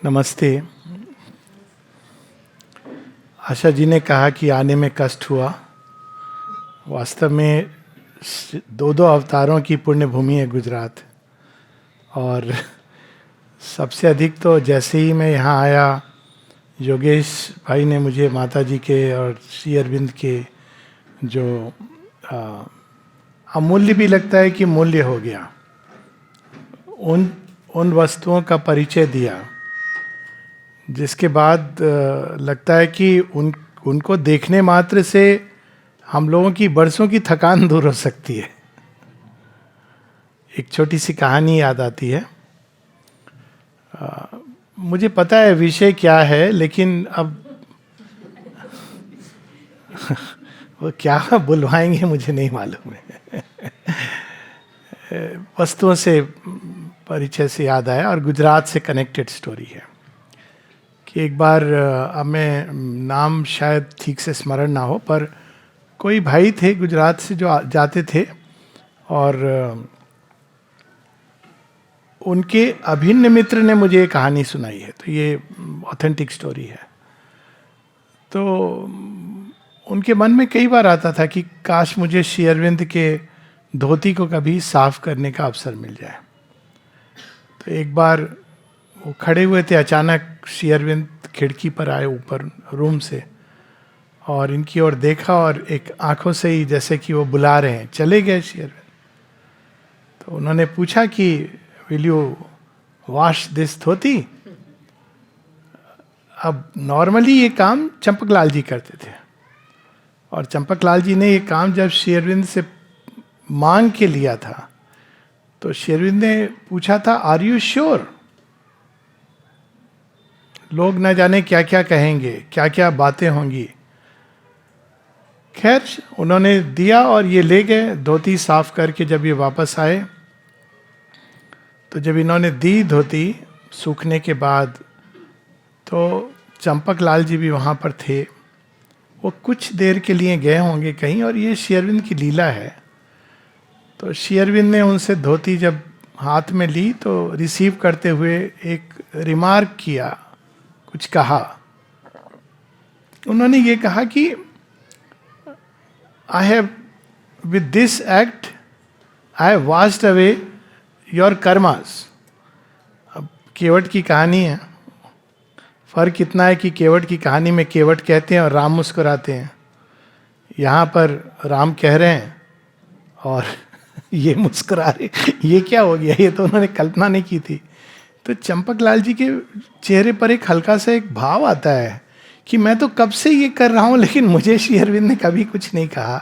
नमस्ते। आशा जी ने कहा कि आने में कष्ट हुआ। वास्तव में दो दो अवतारों की पुण्य भूमि है गुजरात। और सबसे अधिक तो जैसे ही मैं यहाँ आया, योगेश भाई ने मुझे माता जी के और श्री अरविंद के जो अमूल्य भी लगता है कि मूल्य हो गया, उन उन वस्तुओं का परिचय दिया, जिसके बाद लगता है कि उनको देखने मात्र से हम लोगों की बरसों की थकान दूर हो सकती है। एक छोटी सी कहानी याद आती है। मुझे पता है विषय क्या है, लेकिन अब वो क्या बुलवाएंगे मुझे नहीं मालूम है। वस्तुओं से परिचय से याद आया और गुजरात से कनेक्टेड स्टोरी है कि एक बार, अब मैं नाम शायद ठीक से स्मरण ना हो, पर कोई भाई थे गुजरात से जो जाते थे और उनके अभिन्न मित्र ने मुझे ये कहानी सुनाई है, तो ये ऑथेंटिक स्टोरी है। तो उनके मन में कई बार आता था कि काश मुझे श्री अरविंद के धोती को कभी साफ करने का अवसर मिल जाए। तो एक बार वो खड़े हुए थे, अचानक श्री अरविंद खिड़की पर आए ऊपर रूम से, और इनकी ओर देखा और एक आंखों से ही जैसे कि वो बुला रहे हैं, चले गए श्री अरविंद। तो उन्होंने पूछा कि विल यू वॉश दिस धोती। अब नॉर्मली ये काम चंपकलाल जी करते थे, और चंपकलाल जी ने ये काम जब श्री अरविंद से मांग के लिया था, तो श्री अरविंद ने पूछा था, आर यू श्योर? लोग न जाने क्या क्या कहेंगे, क्या क्या बातें होंगी। खैर, उन्होंने दिया और ये ले गए धोती साफ करके। जब ये वापस आए, तो जब इन्होंने दी धोती सूखने के बाद, तो चंपक लाल जी भी वहाँ पर थे। वो कुछ देर के लिए गए होंगे कहीं, और ये श्री अरविंद की लीला है। तो श्री अरविंद ने उनसे धोती जब हाथ में ली, तो रिसीव करते हुए एक रिमार्क किया, कुछ कहा। उन्होंने ये कहा कि I have with this act I have washed away your karmas. अब केवट की कहानी है, फर्क इतना है कि केवट की कहानी में केवट कहते हैं और राम मुस्कुराते हैं। यहाँ पर राम कह रहे हैं और ये मुस्कुरा रहे। ये क्या हो गया? ये तो उन्होंने कल्पना नहीं की थी। तो चंपकलाल जी के चेहरे पर एक हल्का सा एक भाव आता है कि मैं तो कब से ये कर रहा हूं, लेकिन मुझे श्री अरविंद ने कभी कुछ नहीं कहा।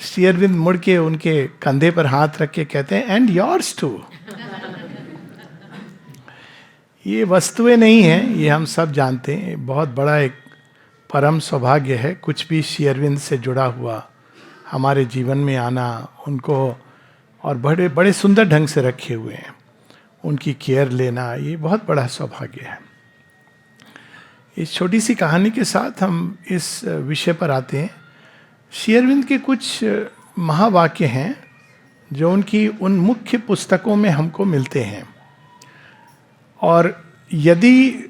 श्री अरविंद मुड़ के उनके कंधे पर हाथ रख के कहते हैं, एंड योर्स टू। ये वस्तुएं नहीं हैं, ये हम सब जानते हैं। बहुत बड़ा एक परम सौभाग्य है कुछ भी श्री अरविंद से जुड़ा हुआ हमारे जीवन में आना, उनको और बड़े बड़े सुंदर ढंग से रखे हुए हैं, उनकी केयर लेना, ये बहुत बड़ा सौभाग्य है। इस छोटी सी कहानी के साथ हम इस विषय पर आते हैं। श्री अरविंद के कुछ महावाक्य हैं जो उनकी उन मुख्य पुस्तकों में हमको मिलते हैं। और यदि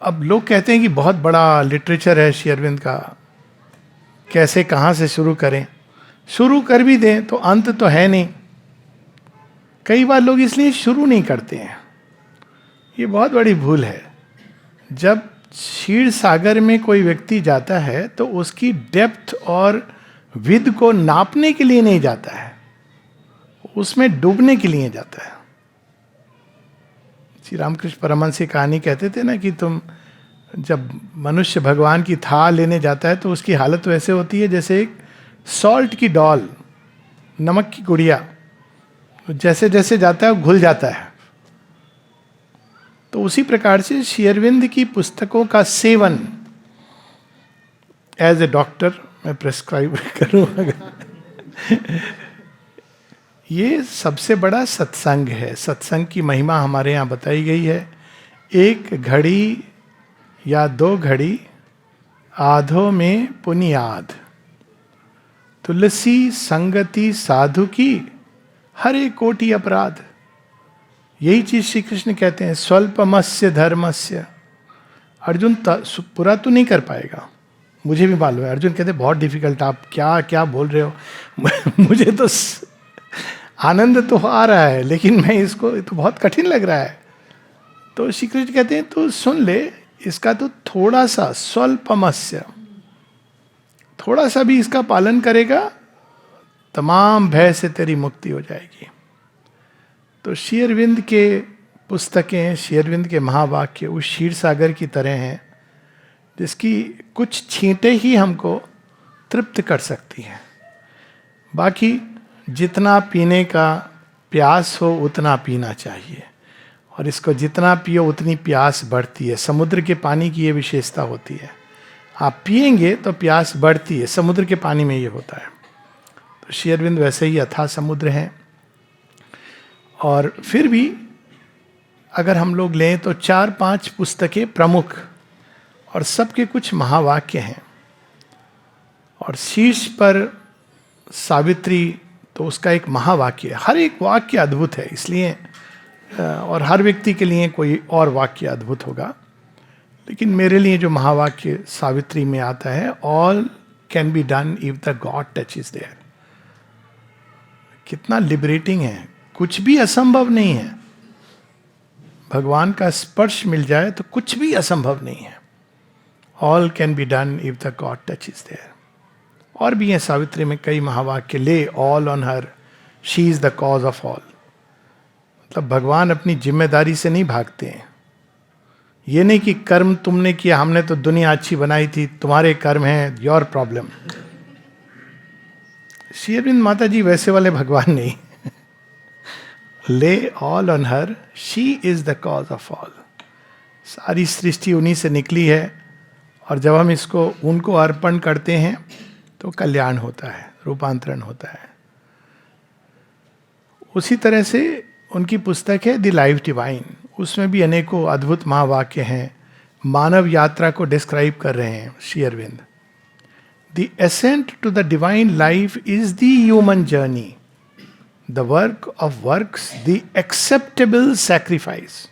अब लोग कहते हैं कि बहुत बड़ा लिटरेचर है श्री अरविंद का, कैसे कहाँ से शुरू करें? शुरू कर भी दें तो अंत तो है नहीं। कई बार लोग इसलिए शुरू नहीं करते हैं, ये बहुत बड़ी भूल है। जब क्षीर सागर में कोई व्यक्ति जाता है तो उसकी डेप्थ और विद को नापने के लिए नहीं जाता है, उसमें डूबने के लिए जाता है। श्री रामकृष्ण परमहंस की कहानी कहते थे ना कि तुम जब मनुष्य भगवान की थाह लेने जाता है तो उसकी हालत वैसे होती है जैसे एक सॉल्ट की डॉल, नमक की गुड़िया, जैसे जैसे जाता है वो घुल जाता है। तो उसी प्रकार से श्री अरविंद की पुस्तकों का सेवन एज ए डॉक्टर मैं प्रेस्क्राइब करूँ, ये सबसे बड़ा सत्संग है। सत्संग की महिमा हमारे यहाँ बताई गई है। एक घड़ी या दो घड़ी आधों में पुनियाद, तुलसी संगति साधु की हरे कोटि अपराध। यही चीज श्री कृष्ण कहते हैं, स्वल्पमस्य धर्मस्य। अर्जुन पूरा तो नहीं कर पाएगा, मुझे भी मालूम है। अर्जुन कहते बहुत डिफिकल्ट, आप क्या क्या बोल रहे हो मुझे तो आनंद तो आ रहा है, लेकिन मैं इसको तो बहुत कठिन लग रहा है। तो श्री कृष्ण कहते हैं तो सुन ले, इसका तो थोड़ा सा, स्वल्पमस्य, थोड़ा सा भी इसका पालन करेगा, तमाम भय से तेरी मुक्ति हो जाएगी। तो श्री अरविंद के पुस्तकें, श्री अरविंद के महावाक्य उस क्षीर सागर की तरह हैं जिसकी कुछ छींटे ही हमको तृप्त कर सकती हैं। बाकी जितना पीने का प्यास हो उतना पीना चाहिए, और इसको जितना पियो उतनी प्यास बढ़ती है। समुद्र के पानी की ये विशेषता होती है, आप पिएंगे तो प्यास बढ़ती है, समुद्र के पानी में ये होता है। तो श्री अरविंद वैसे ही अथाह समुद्र हैं। और फिर भी अगर हम लोग लें तो 4-5 पुस्तकें प्रमुख, और सबके कुछ महावाक्य हैं। और शीर्ष पर सावित्री, तो उसका एक महावाक्य है। हर एक वाक्य अद्भुत है, इसलिए और हर व्यक्ति के लिए कोई और वाक्य अद्भुत होगा, लेकिन मेरे लिए जो महावाक्य सावित्री में आता है, all can be done if the god touch is there. कितना लिबरेटिंग है, कुछ भी असंभव नहीं है। भगवान का स्पर्श मिल जाए तो कुछ भी असंभव नहीं है। All can be done if the god touch is there. और भी हैं सावित्री में कई महावाक्य, lay all on her, she is the cause of all. मतलब भगवान अपनी जिम्मेदारी से नहीं भागते हैं। ये नहीं कि कर्म तुमने किया, हमने तो दुनिया अच्छी बनाई थी, तुम्हारे कर्म हैं, योर प्रॉब्लम। श्री अरविंद माता जी वैसे वाले भगवान नहीं। ले all on her, she is the cause of all. सारी सृष्टि उन्हीं से निकली है, और जब हम इसको उनको अर्पण करते हैं तो कल्याण होता है, रूपांतरण होता है। उसी तरह से उनकी पुस्तक है द लाइफ डिवाइन, उसमें भी अनेकों अद्भुत महावाक्य हैं। मानव यात्रा को डिस्क्राइब कर रहे हैं Shri Aurobindo. The ascent to the divine life is the human journey, the work of works, the acceptable sacrifice.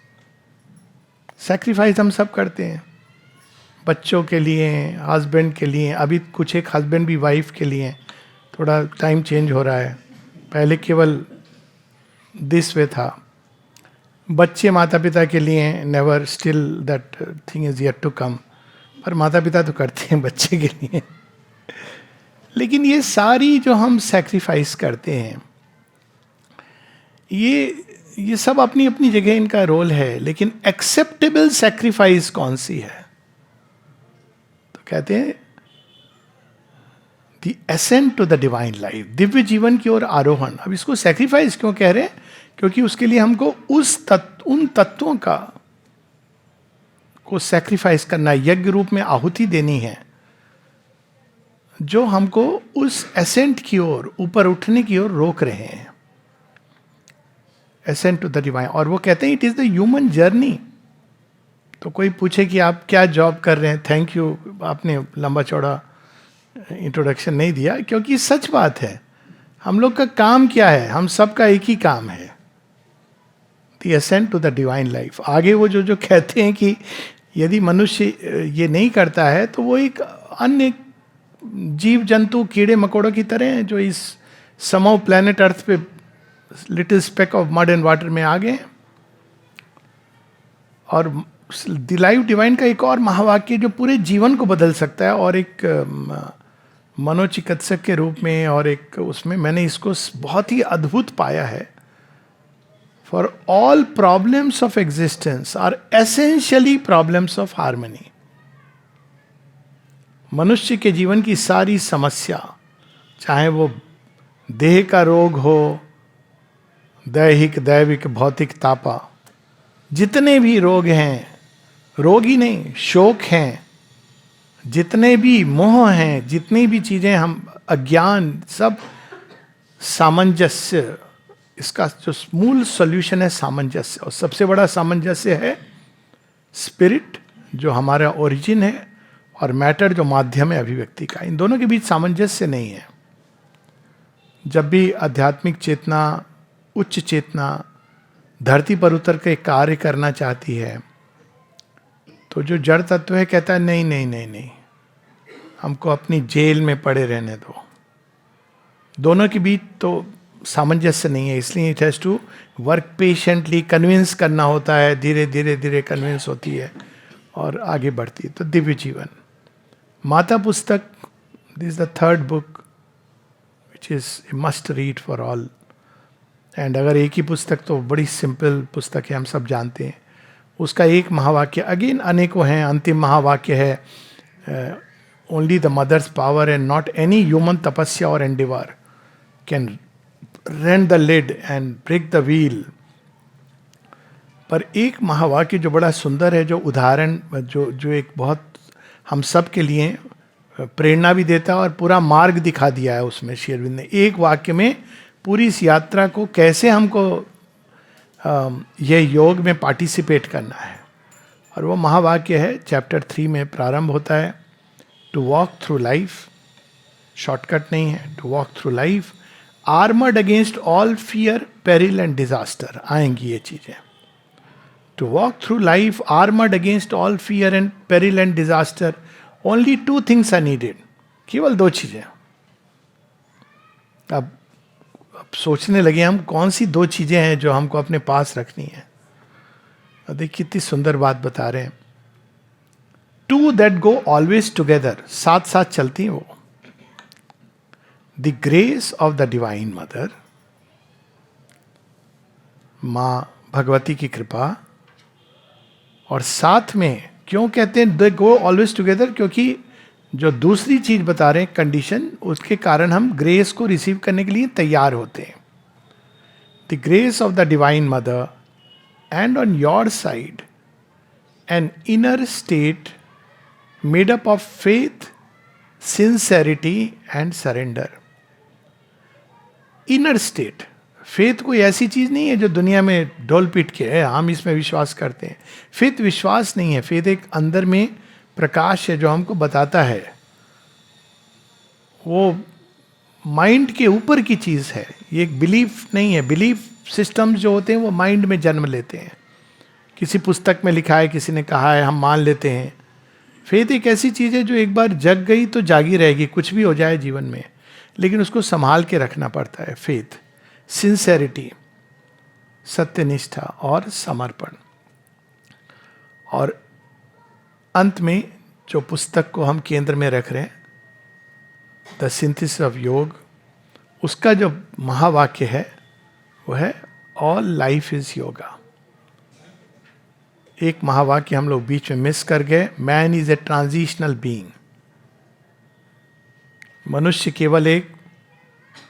Sacrifice हम सब करते हैं, बच्चों के लिए, हस्बैंड के लिए। अभी कुछ एक हस्बैंड भी वाइफ के लिए, थोड़ा टाइम चेंज हो रहा है। पहले केवल दिस वे था। बच्चे माता पिता के लिए, never, still that thing is yet to come. पर माता पिता तो करते हैं बच्चे के लिए। लेकिन ये सारी जो हम सैक्रिफाइस करते हैं, ये सब अपनी अपनी जगह इनका रोल है। लेकिन एक्सेप्टेबल सैक्रिफाइस कौन सी है? तो कहते हैं the ascent to the divine life, दिव्य जीवन की ओर आरोहण। अब इसको सैक्रिफाइस क्यों कह रहे हैं? क्योंकि उसके लिए हमको उन तत्वों को सैक्रिफाइस करना, यज्ञ रूप में आहुति देनी है, जो हमको उस एसेंट की ओर, ऊपर उठने की ओर रोक रहे हैं। Ascent to the divine. और वो कहते हैं it is the human journey. तो कोई पूछे कि आप क्या जॉब कर रहे हैं, थैंक यू, आपने लंबा चौड़ा इंट्रोडक्शन नहीं दिया, क्योंकि सच बात है। हम लोग का काम क्या है? हम सबका एक ही काम है, the ascent to the divine life. आगे वो जो कहते हैं कि यदि मनुष्य ये नहीं करता है तो वो एक अन्य जीव जंतु, कीड़े मकोड़ों की तरह हैं, जो इस समो प्लेनेट अर्थ पे little speck of mud and water में आ गए। और द लाइफ डिवाइन का एक और महावाक्य जो पूरे जीवन को बदल सकता है, और एक मनोचिकित्सक के रूप में, और एक उसमें मैंने इसको बहुत ही अद्भुत पाया है। For all problems of existence are essentially problems of harmony. मनुष्य के जीवन की सारी समस्या, चाहे वो देह का रोग हो, दैहिक, दैविक, भौतिक तापा, जितने भी रोग हैं, रोग ही नहीं, शोक हैं, जितने भी मोह हैं, जितनी भी चीजें, हम अज्ञान, सब सामंजस्य। इसका जो मूल सॉल्यूशन है सामंजस्य, और सबसे बड़ा सामंजस्य है स्पिरिट, जो हमारा ओरिजिन है, और मैटर, जो माध्यम है अभिव्यक्ति का। इन दोनों के बीच सामंजस्य नहीं है। जब भी आध्यात्मिक चेतना, उच्च चेतना धरती पर उतर के कार्य करना चाहती है, तो जो जड़ तत्व है कहता है नहीं नहीं नहीं नहीं, हमको अपनी जेल में पड़े रहने दो। दोनों के बीच तो सामंजस्य नहीं है, इसलिए it has to work patiently, convince करना होता है, धीरे धीरे धीरे कन्विंस होती है और आगे बढ़ती है। तो दिव्य जीवन माता पुस्तक, this is the third book which is must read for all. And अगर एक ही पुस्तक, तो बड़ी सिंपल पुस्तक है, हम सब जानते हैं। उसका एक महावाक्य, अगेन अनेकों हैं, अंतिम महावाक्य है, only the mother's power and not any human tapasya और endeavour can rend the lid and break the wheel. पर एक महावाक्य जो बड़ा सुंदर है, जो उदाहरण, जो एक बहुत हम सब के लिए प्रेरणा भी देता है और पूरा मार्ग दिखा दिया है उसमें श्री अरविंद ने। एक वाक्य में पूरी इस यात्रा को कैसे हमको यह योग में पार्टिसिपेट करना है। और वो महावाक्य है, चैप्टर 3 में प्रारंभ होता है, to walk through life, shortcut नहीं है, to walk through life armoured against all fear peril and disaster. आएंगी ये चीजें। To walk through life armoured against all fear and peril and disaster, only 2 things are needed. केवल 2 चीजें। अब सोचने लगे हम कौन सी 2 चीजें हैं जो हमको अपने पास रखनी है। और देखिए कितनी सुंदर बात बता रहे हैं। 2 that go always together, साथ साथ चलती हैं वो। The grace of the divine mother, मां भगवती की कृपा, और साथ में क्यों कहते हैं दे गो ऑलवेज टुगेदर, क्योंकि जो दूसरी चीज बता रहे हैं कंडीशन, उसके कारण हम ग्रेस को रिसीव करने के लिए तैयार होते हैं। The grace of the divine mother and on your side an inner state made up of faith, sincerity and surrender. Inner state, faith कोई ऐसी चीज नहीं है जो दुनिया में ढोल पीट के है, हम इसमें विश्वास करते हैं। फेथ विश्वास नहीं है, फेथ एक अंदर में प्रकाश है जो हमको बताता है। वो माइंड के ऊपर की चीज है, ये एक बिलीफ नहीं है। बिलीफ सिस्टम्स जो होते हैं वो माइंड में जन्म लेते हैं, किसी पुस्तक में लिखा है, किसी ने कहा है, हम मान लेते हैं। फेथ एक ऐसी चीज है जो एक बार जग गई तो जागी रहेगी, कुछ भी हो जाए जीवन में, लेकिन उसको संभाल के रखना पड़ता है। फेथ, सिंसेरिटी, सत्यनिष्ठा और समर्पण। और अंत में जो पुस्तक को हम केंद्र में रख रहे हैं, द सिंथेसिस ऑफ योग, उसका जो महावाक्य है वो है ऑल लाइफ इज योगा। एक महावाक्य हम लोग बीच में मिस कर गए, man is a transitional being. मनुष्य केवल एक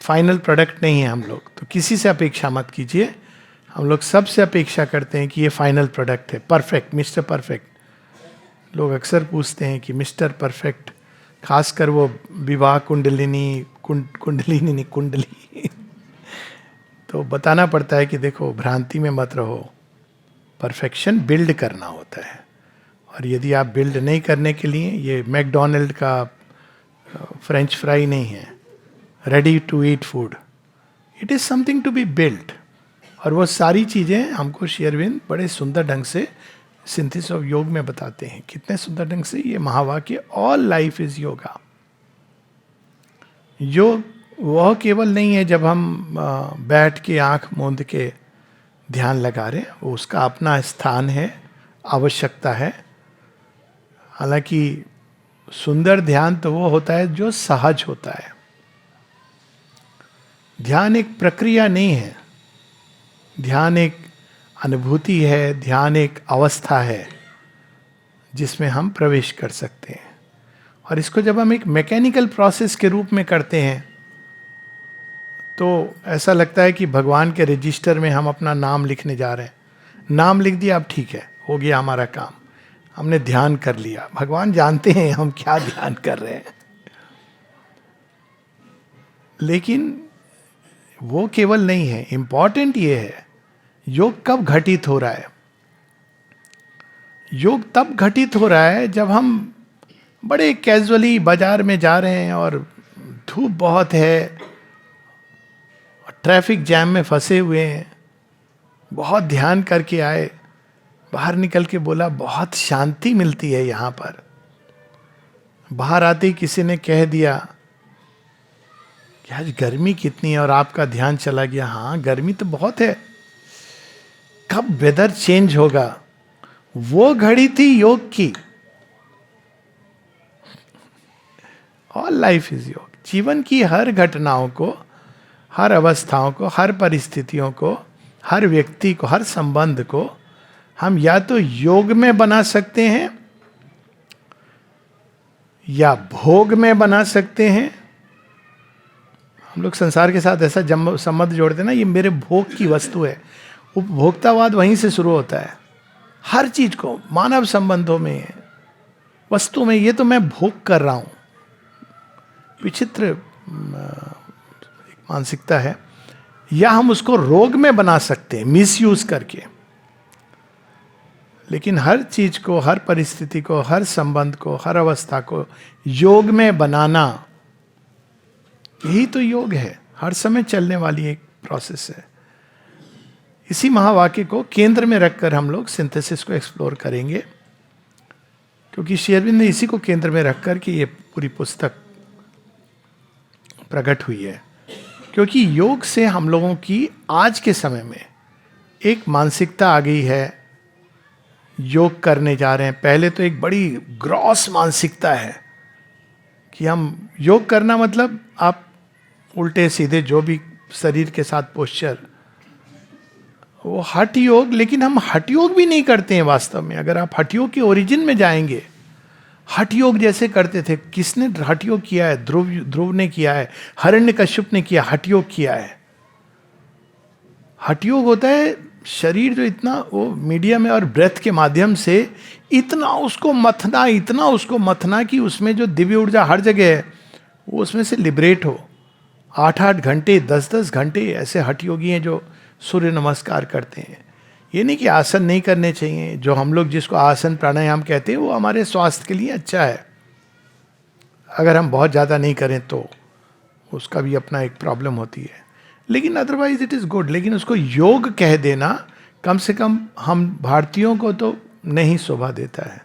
फाइनल प्रोडक्ट नहीं है हम लोग, तो किसी से अपेक्षा मत कीजिए। हम लोग सबसे अपेक्षा करते हैं कि ये फाइनल प्रोडक्ट है, परफेक्ट, मिस्टर परफेक्ट। लोग अक्सर पूछते हैं कि मिस्टर परफेक्ट, खासकर वो विवाह कुंडलिनी कुंडली तो बताना पड़ता है कि देखो भ्रांति में मत रहो, परफेक्शन बिल्ड करना होता है। और यदि आप बिल्ड नहीं करने के लिए, ये मैकडोनल्ड का फ्रेंच फ्राई नहीं है, ready to eat food, it is something to be build. और वो सारी चीजें हमको श्री अरविंद बड़े सुंदर ढंग से सिंथेसिस ऑफ योग में बताते हैं। कितने सुंदर ढंग से ये महावाक्य, ऑल लाइफ इज योगा। योग वह केवल नहीं है जब हम बैठ के आंख मूंद के ध्यान लगा रहे हैं, वो उसका अपना स्थान है, आवश्यकता है। हालांकि सुंदर ध्यान तो वो होता है जो सहज होता है। ध्यान एक प्रक्रिया नहीं है, ध्यान एक अनुभूति है, ध्यान एक अवस्था है जिसमें हम प्रवेश कर सकते हैं। और इसको जब हम एक मैकेनिकल प्रोसेस के रूप में करते हैं तो ऐसा लगता है कि भगवान के रजिस्टर में हम अपना नाम लिखने जा रहे हैं। नाम लिख दिया, अब ठीक है, हो गया हमारा काम, हमने ध्यान कर लिया। भगवान जानते हैं हम क्या ध्यान कर रहे हैं, लेकिन वो केवल नहीं है। इंपॉर्टेंट ये है योग कब घटित हो रहा है। योग तब घटित हो रहा है जब हम बड़े कैजुअली बाजार में जा रहे हैं और धूप बहुत है, ट्रैफिक जैम में फंसे हुए हैं, बहुत ध्यान करके आए, बाहर निकल के बोला बहुत शांति मिलती है यहाँ पर। बाहर आते ही किसी ने कह दिया कि आज गर्मी कितनी है, और आपका ध्यान चला गया हाँ गर्मी तो बहुत है, कब वेदर चेंज होगा। वो घड़ी थी योग की। ऑल लाइफ इज योग। जीवन की हर घटनाओं को, हर अवस्थाओं को, हर परिस्थितियों को, हर व्यक्ति को, हर संबंध को हम या तो योग में बना सकते हैं या भोग में बना सकते हैं। हम लोग संसार के साथ ऐसा संबंध जोड़ते हैं ना, ये मेरे भोग की वस्तु है। उपभोक्तावाद वहीं से शुरू होता है। हर चीज को, मानव संबंधों में, वस्तु में, ये तो मैं भोग कर रहा हूं। विचित्र एक मानसिकता है। या हम उसको रोग में बना सकते हैं मिसयूज करके। लेकिन हर चीज को, हर परिस्थिति को, हर संबंध को, हर अवस्था को योग में बनाना, यही तो योग है। हर समय चलने वाली एक प्रोसेस है। इसी महावाक्य को केंद्र में रखकर हम लोग सिंथेसिस को एक्सप्लोर करेंगे, क्योंकि श्री अरविंद ने इसी को केंद्र में रखकर कि ये पूरी पुस्तक प्रकट हुई है। क्योंकि योग से हम लोगों की आज के समय में एक मानसिकता आ गई है, योग करने जा रहे हैं। पहले तो एक बड़ी ग्रॉस मानसिकता है कि हम योग करना मतलब आप उल्टे सीधे जो भी शरीर के साथ पोस्चर, वो हठ योग। लेकिन हम हठ योग भी नहीं करते हैं वास्तव में। अगर आप हठ योग के ओरिजिन में जाएंगे, हठ योग जैसे करते थे। किसने हठ योग किया है? ध्रुव ने किया है, हिरण्यकश्यप ने किया, हठ योग किया है। हठ योग होता है शरीर जो इतना वो मीडियम है और ब्रेथ के माध्यम से इतना उसको मथना, इतना उसको मथना कि उसमें जो दिव्य ऊर्जा हर जगह है वो उसमें से लिबरेट हो। 8-8 घंटे, 10-10 घंटे ऐसे हठ योगी हैं जो सूर्य नमस्कार करते हैं। ये नहीं कि आसन नहीं करने चाहिए। जो हम लोग जिसको आसन प्राणायाम कहते हैं वो हमारे स्वास्थ्य के लिए अच्छा है। अगर हम बहुत ज़्यादा नहीं करें तो उसका भी अपना एक प्रॉब्लम होती है, लेकिन अदरवाइज इट इज़ गुड। लेकिन उसको योग कह देना कम से कम हम भारतीयों को तो नहीं शोभा देता है।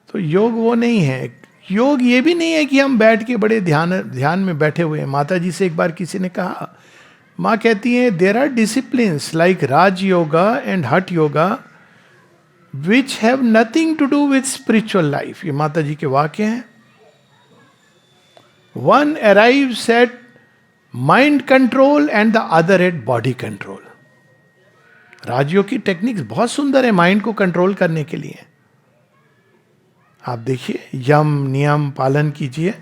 तो योग वो नहीं है। योग ये भी नहीं है कि हम बैठ के बड़े ध्यान में बैठे हुए हैं। माता जी से एक बार किसी ने कहा, माँ कहती हैं there are disciplines like Raj yoga and hatha yoga which have nothing to do with spiritual life. ये माता जी के वाक्य हैं। One arrives at mind control and the other at body control. Rajyoga की टेक्निक्स बहुत सुंदर है माइंड को कंट्रोल करने के लिए। आप देखिए, यम नियम पालन कीजिए,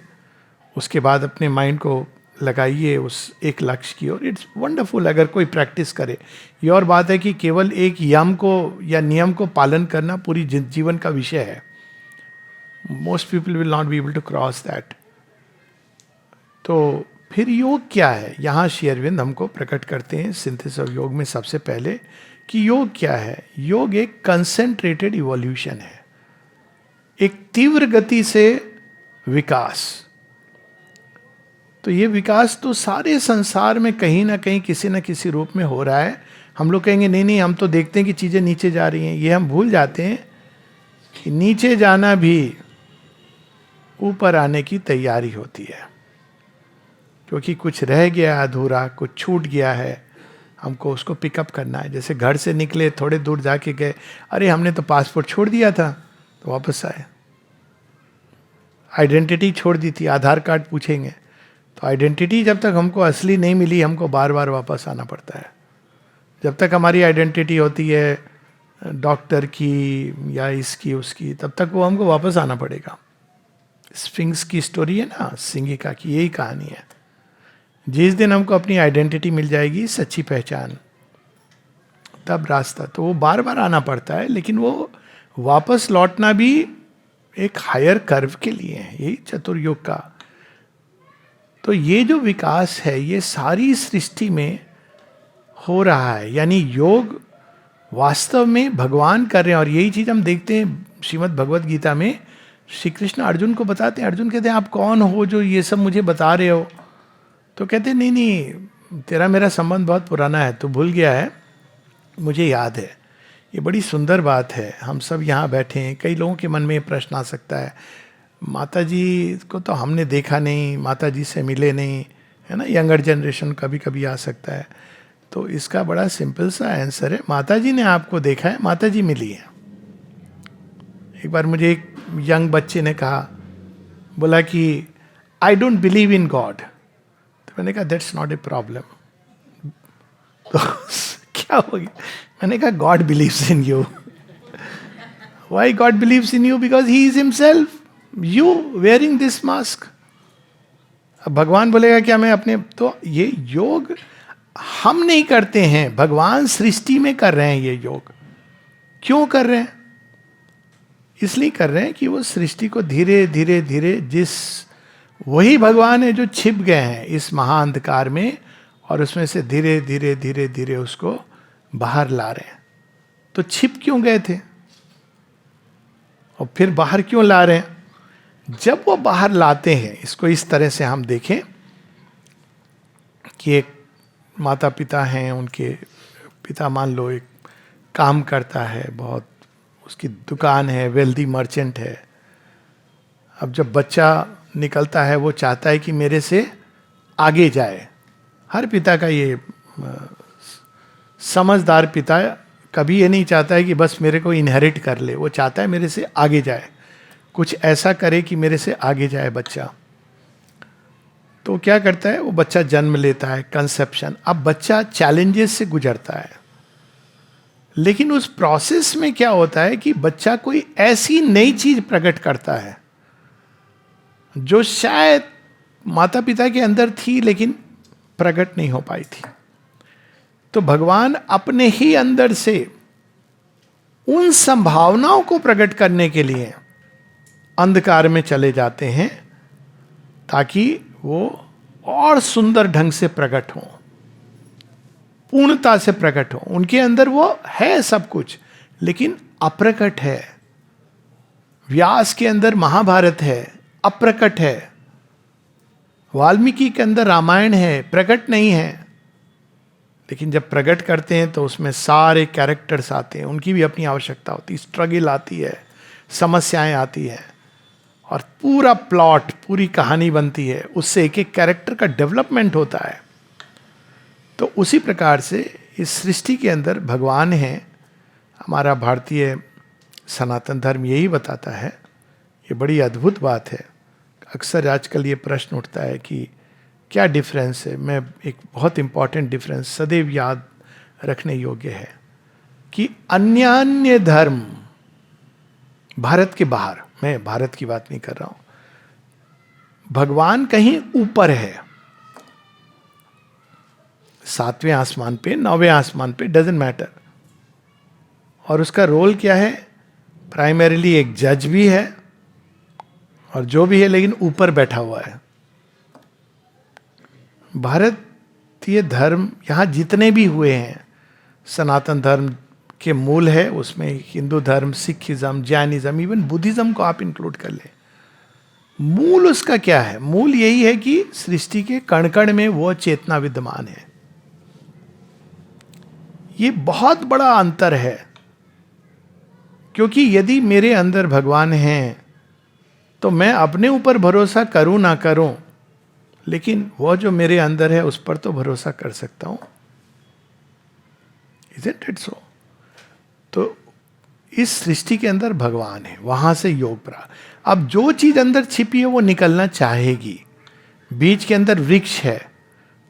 उसके बाद अपने माइंड को लगाइए उस एक लक्ष्य की ओर। इट्स वंडरफुल अगर कोई प्रैक्टिस करे। ये और बात है कि केवल एक यम को या नियम को पालन करना पूरी जीवन का विषय है। Most people will not be able to cross that. तो फिर योग क्या है? यहाँ श्री अरविंद हमको प्रकट करते हैं सिंथेसिस ऑफ योग में सबसे पहले कि योग क्या है। योग एक कंसेंट्रेटेड इवोल्यूशन है, एक तीव्र गति से विकास। तो ये विकास तो सारे संसार में कहीं ना कहीं किसी न किसी रूप में हो रहा है। हम लोग कहेंगे नहीं नहीं, हम तो देखते हैं कि चीज़ें नीचे जा रही हैं। ये हम भूल जाते हैं कि नीचे जाना भी ऊपर आने की तैयारी होती है, क्योंकि कुछ रह गया अधूरा, कुछ छूट गया है, हमको उसको पिकअप करना है। जैसे घर से निकले, थोड़े दूर जाके गए, अरे हमने तो पासपोर्ट छोड़ दिया था, तो वापस आए। आइडेंटिटी छोड़ दी थी, आधार कार्ड पूछेंगे, तो आइडेंटिटी जब तक हमको असली नहीं मिली, हमको बार बार वापस आना पड़ता है। जब तक हमारी आइडेंटिटी होती है डॉक्टर की या इसकी उसकी, तब तक वो हमको वापस आना पड़ेगा। स्फिंक्स की स्टोरी है ना, सिंगिका की, यही कहानी है। जिस दिन हमको अपनी आइडेंटिटी मिल जाएगी, सच्ची पहचान, तब रास्ता, तो वो बार बार आना पड़ता है। लेकिन वो वापस लौटना भी एक हायर कर्व के लिए है, यही चतुर्युग का। तो ये जो विकास है, ये सारी सृष्टि में हो रहा है। यानी योग वास्तव में भगवान कर रहे हैं। और यही चीज हम देखते हैं श्रीमद् भगवत गीता में। श्री कृष्ण अर्जुन को बताते हैं। अर्जुन कहते हैं आप कौन हो जो ये सब मुझे बता रहे हो? तो कहते नहीं नहीं, तेरा मेरा संबंध बहुत पुराना है, तू भूल गया है। मुझे याद है, ये बड़ी सुंदर बात है, हम सब यहाँ बैठे हैं, कई लोगों के मन में ये प्रश्न आ सकता है, माता जी को तो हमने देखा नहीं, माता जी से मिले नहीं, है ना, यंगर जनरेशन कभी कभी आ सकता है। तो इसका बड़ा सिंपल सा आंसर है, माता जी ने आपको देखा है, माता जी मिली है। एक बार मुझे एक यंग बच्चे ने कहा, बोला कि I don't believe in God. तो मैंने कहा दैट्स नॉट ए प्रॉब्लम। तो क्या हो गया? मैंने कहा God believes in you. Why God believes in you? Because he is himself you wearing this mask. अब भगवान बोलेगा क्या मैं अपने, तो ये योग हम नहीं करते हैं, भगवान सृष्टि में कर रहे हैं ये योग। क्यों कर रहे हैं? इसलिए कर रहे हैं कि वो सृष्टि को धीरे धीरे धीरे, जिस वही भगवान है जो छिप गए हैं इस महाअंधकार में, और उसमें से धीरे धीरे धीरे धीरे उसको बाहर ला रहे हैं। तो छिप क्यों गए थे और फिर बाहर क्यों ला रहे हैं? जब वो बाहर लाते हैं, इसको इस तरह से हम देखें कि एक माता पिता हैं, उनके पिता मान लो एक काम करता है, बहुत उसकी दुकान है, वेल्दी मर्चेंट है। अब जब बच्चा निकलता है वो चाहता है कि मेरे से आगे जाए। हर पिता का ये, समझदार पिता कभी ये नहीं चाहता है कि बस मेरे को इनहेरिट कर ले, वो चाहता है मेरे से आगे जाए, कुछ ऐसा करे कि मेरे से आगे जाए बच्चा। तो क्या करता है, वो बच्चा जन्म लेता है, कंसेप्शन। अब बच्चा चैलेंजेस से गुजरता है, लेकिन उस प्रोसेस में क्या होता है कि बच्चा कोई ऐसी नई चीज प्रकट करता है जो शायद माता पिता के अंदर थी लेकिन प्रकट नहीं हो पाई थी। तो भगवान अपने ही अंदर से उन संभावनाओं को प्रकट करने के लिए अंधकार में चले जाते हैं, ताकि वो और सुंदर ढंग से प्रकट हो, पूर्णता से प्रकट हो। उनके अंदर वो है सब कुछ, लेकिन अप्रकट है। व्यास के अंदर महाभारत है, अप्रकट है। वाल्मीकि के अंदर रामायण है, प्रकट नहीं है। लेकिन जब प्रकट करते हैं तो उसमें सारे कैरेक्टर्स आते हैं, उनकी भी अपनी आवश्यकता होती है, स्ट्रगल आती है, समस्याएं आती हैं, और पूरा प्लॉट, पूरी कहानी बनती है। उससे एक एक कैरेक्टर का डेवलपमेंट होता है। तो उसी प्रकार से इस सृष्टि के अंदर भगवान हैं। हमारा भारतीय सनातन धर्म यही बताता है। ये बड़ी अद्भुत बात है। अक्सर आजकल ये प्रश्न उठता है कि क्या डिफरेंस है। मैं एक बहुत इंपॉर्टेंट डिफरेंस सदैव याद रखने योग्य है कि अन्य धर्म, भारत के बाहर, मैं भारत की बात नहीं कर रहा हूं, भगवान कहीं ऊपर है, 7वें आसमान पे, 9वें आसमान पे, डजेंट मैटर। और उसका रोल क्या है? प्राइमरीली एक जज भी है और जो भी है, लेकिन ऊपर बैठा हुआ है। भारतीय धर्म यहां जितने भी हुए हैं, सनातन धर्म के मूल है, उसमें हिंदू धर्म, सिखिज्म, जैनिज्म, इवन बुद्धिज्म को आप इंक्लूड कर ले। मूल उसका क्या है? मूल यही है कि सृष्टि के कण कण में वो चेतना विद्यमान है। ये बहुत बड़ा अंतर है, क्योंकि यदि मेरे अंदर भगवान हैं तो मैं अपने ऊपर भरोसा करूं ना करूं, लेकिन वो जो मेरे अंदर है उस पर तो भरोसा कर सकता हूं। Isn't it so? तो इस सृष्टि के अंदर भगवान है, वहां से योग पर। अब जो चीज अंदर छिपी है वो निकलना चाहेगी। बीज के अंदर वृक्ष है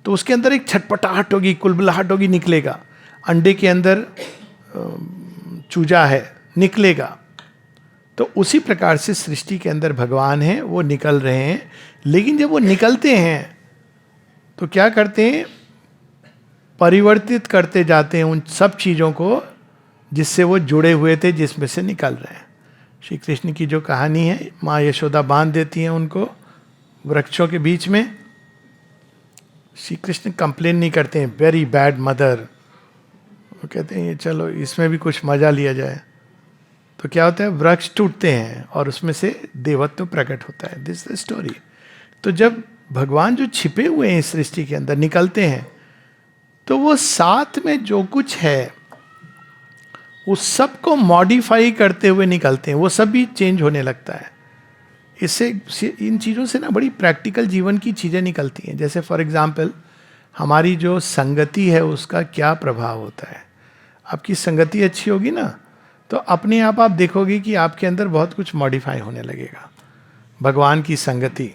तो उसके अंदर एक छटपटाहट होगी, कुलबुलाहट होगी, निकलेगा। अंडे के अंदर चूजा है, निकलेगा। तो उसी प्रकार से सृष्टि के अंदर भगवान है, वो निकल रहे हैं। लेकिन जब वो निकलते हैं तो क्या करते हैं? परिवर्तित करते जाते हैं उन सब चीजों को जिससे वो जुड़े हुए थे, जिसमें से निकल रहे हैं। श्री कृष्ण की जो कहानी है, माँ यशोदा बांध देती हैं उनको वृक्षों के बीच में। श्री कृष्ण कंप्लेन नहीं करते हैं, वेरी बैड मदर। वो कहते हैं चलो इसमें भी कुछ मजा लिया जाए। तो क्या होता है? वृक्ष टूटते हैं और उसमें से देवत्व प्रकट होता है। This the story. तो जब भगवान जो छिपे हुए हैं इस सृष्टि के अंदर निकलते हैं, तो वो साथ में जो कुछ है उस सब को मॉडिफाई करते हुए निकलते हैं, वो सब भी चेंज होने लगता है। इससे इन चीज़ों से ना बड़ी प्रैक्टिकल जीवन की चीज़ें निकलती हैं। जैसे फॉर एग्जांपल हमारी जो संगति है उसका क्या प्रभाव होता है। आपकी संगति अच्छी होगी ना तो अपने आप देखोगे कि आपके अंदर बहुत कुछ मॉडिफाई होने लगेगा। भगवान की संगति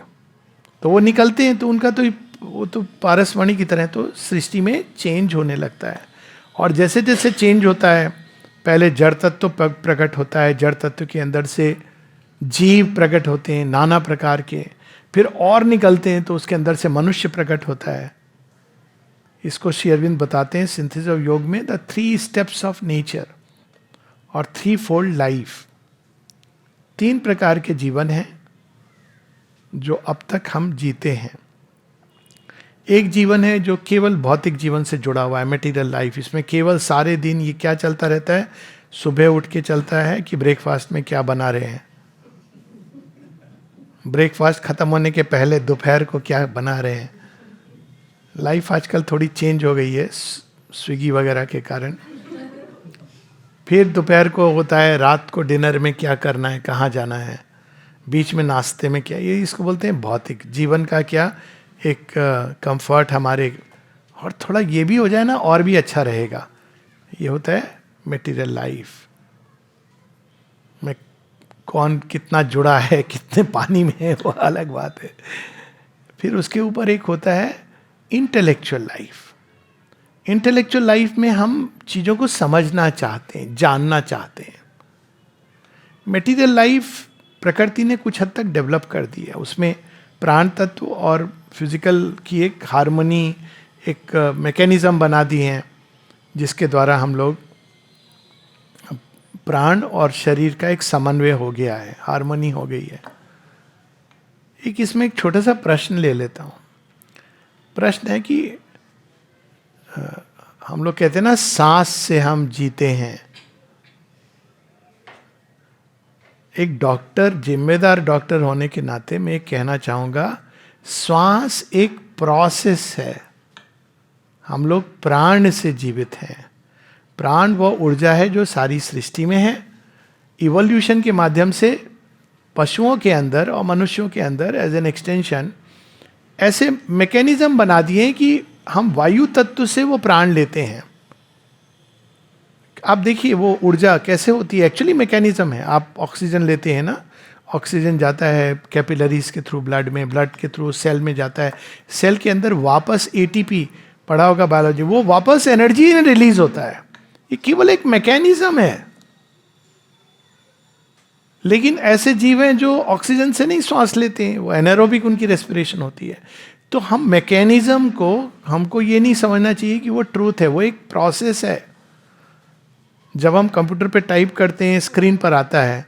तो वो निकलते हैं तो उनका तो वो तो पारसमणि की तरह तो सृष्टि में चेंज होने लगता है। और जैसे जैसे चेंज होता है, पहले जड़ तत्व प्रकट होता है, जड़ तत्व के अंदर से जीव प्रकट होते हैं नाना प्रकार के, फिर और निकलते हैं तो उसके अंदर से मनुष्य प्रकट होता है। इसको श्री अरविंद बताते हैं सिंथेसिस ऑफ योग में, द 3 स्टेप्स ऑफ नेचर और 3 फोल्ड लाइफ। 3 प्रकार के जीवन हैं जो अब तक हम जीते हैं। एक जीवन है जो केवल भौतिक जीवन से जुड़ा हुआ है, मटेरियल लाइफ। इसमें केवल सारे दिन ये क्या चलता रहता है, सुबह उठ के चलता है कि ब्रेकफास्ट में क्या बना रहे हैं, ब्रेकफास्ट खत्म होने के पहले दोपहर को क्या बना रहे हैं। लाइफ आजकल थोड़ी चेंज हो गई है स्विगी वगैरह के कारण। फिर दोपहर को होता है रात को डिनर में क्या करना है, कहाँ जाना है, बीच में नाश्ते में क्या, ये इसको बोलते हैं भौतिक जीवन का क्या एक कंफर्ट हमारे। और थोड़ा ये भी हो जाए ना और भी अच्छा रहेगा, ये होता है मटेरियल लाइफ में। कौन कितना जुड़ा है, कितने पानी में है, वो अलग बात है। फिर उसके ऊपर एक होता है इंटेलेक्चुअल लाइफ। इंटेलेक्चुअल लाइफ में हम चीज़ों को समझना चाहते हैं, जानना चाहते हैं। मटेरियल लाइफ प्रकृति ने कुछ हद तक डेवलप कर दी है, उसमें प्राण तत्व और फिजिकल की एक हार्मनी, एक मैकेनिज्म बना दी हैं जिसके द्वारा हम लोग प्राण और शरीर का एक समन्वय हो गया है, हार्मनी हो गई है। एक इसमें एक छोटा सा प्रश्न ले लेता हूँ। प्रश्न है कि हम लोग कहते हैं ना सांस से हम जीते हैं। एक डॉक्टर, जिम्मेदार डॉक्टर होने के नाते मैं कहना चाहूँगा, श्वास एक प्रोसेस है। हम लोग प्राण से जीवित हैं। प्राण वो ऊर्जा है जो सारी सृष्टि में है। इवोल्यूशन के माध्यम से पशुओं के अंदर और मनुष्यों के अंदर एज एन एक्सटेंशन ऐसे मैकेनिज्म बना दिए कि हम वायु तत्व से वो प्राण लेते हैं। आप देखिए वो ऊर्जा कैसे होती है, एक्चुअली मैकेनिज्म है। आप ऑक्सीजन लेते हैं ना, ऑक्सीजन जाता है कैपिलरीज के थ्रू ब्लड में, ब्लड के थ्रू सेल में जाता है, सेल के अंदर वापस एटीपी, पढ़ा होगा बायोलॉजी, वो वापस एनर्जी रिलीज होता है। ये केवल एक मैकेनिज्म है। लेकिन ऐसे जीव हैं जो ऑक्सीजन से नहीं सांस लेते हैं, वो एनारोबिक उनकी रेस्पिरेशन होती है। तो हम मैकेनिज्म को, हमको ये नहीं समझना चाहिए कि वो ट्रूथ है, वो एक प्रोसेस है। जब हम कंप्यूटर पे टाइप करते हैं, स्क्रीन पर आता है,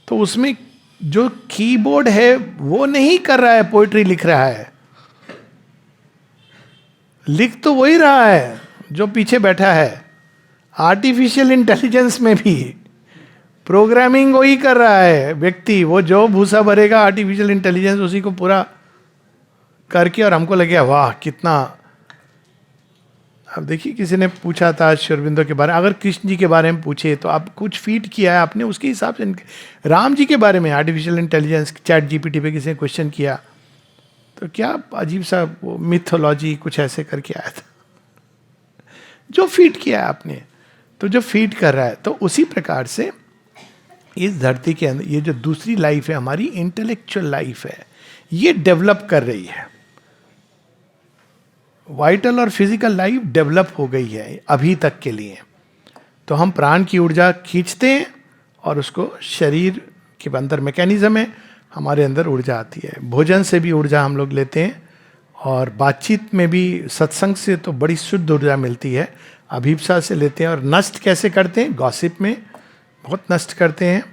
तो उसमें जो कीबोर्ड है वो नहीं कर रहा है पोएट्री लिख रहा है, लिख तो वही रहा है जो पीछे बैठा है। आर्टिफिशियल इंटेलिजेंस में भी प्रोग्रामिंग वही कर रहा है व्यक्ति, वो जो भूसा भरेगा आर्टिफिशियल इंटेलिजेंस उसी को पूरा करके, और हमको लगे वाह कितना। अब देखिए किसी ने पूछा था श्री अरविंदो के बारे में, अगर कृष्ण जी के बारे में पूछे तो आप कुछ फीड किया है आपने, उसके हिसाब से राम जी के बारे में आर्टिफिशियल इंटेलिजेंस चैट जीपीटी पे किसी ने क्वेश्चन किया तो क्या अजीब सा वो मिथोलॉजी कुछ ऐसे करके आया था। जो फीड किया है आपने, तो जो फीड कर रहा है, तो उसी प्रकार से इस धरती के अंदर ये जो दूसरी लाइफ है हमारी, इंटेलेक्चुअल लाइफ है, ये डेवलप कर रही है। वाइटल और फिजिकल लाइफ डेवलप हो गई है अभी तक के लिए। तो हम प्राण की ऊर्जा खींचते हैं और उसको शरीर के अंदर मैकेनिज्म है, हमारे अंदर ऊर्जा आती है। भोजन से भी ऊर्जा हम लोग लेते हैं, और बातचीत में भी, सत्संग से तो बड़ी शुद्ध ऊर्जा मिलती है। अभिप्सा से लेते हैं, और नष्ट कैसे करते हैं, गॉसिप में बहुत नष्ट करते हैं,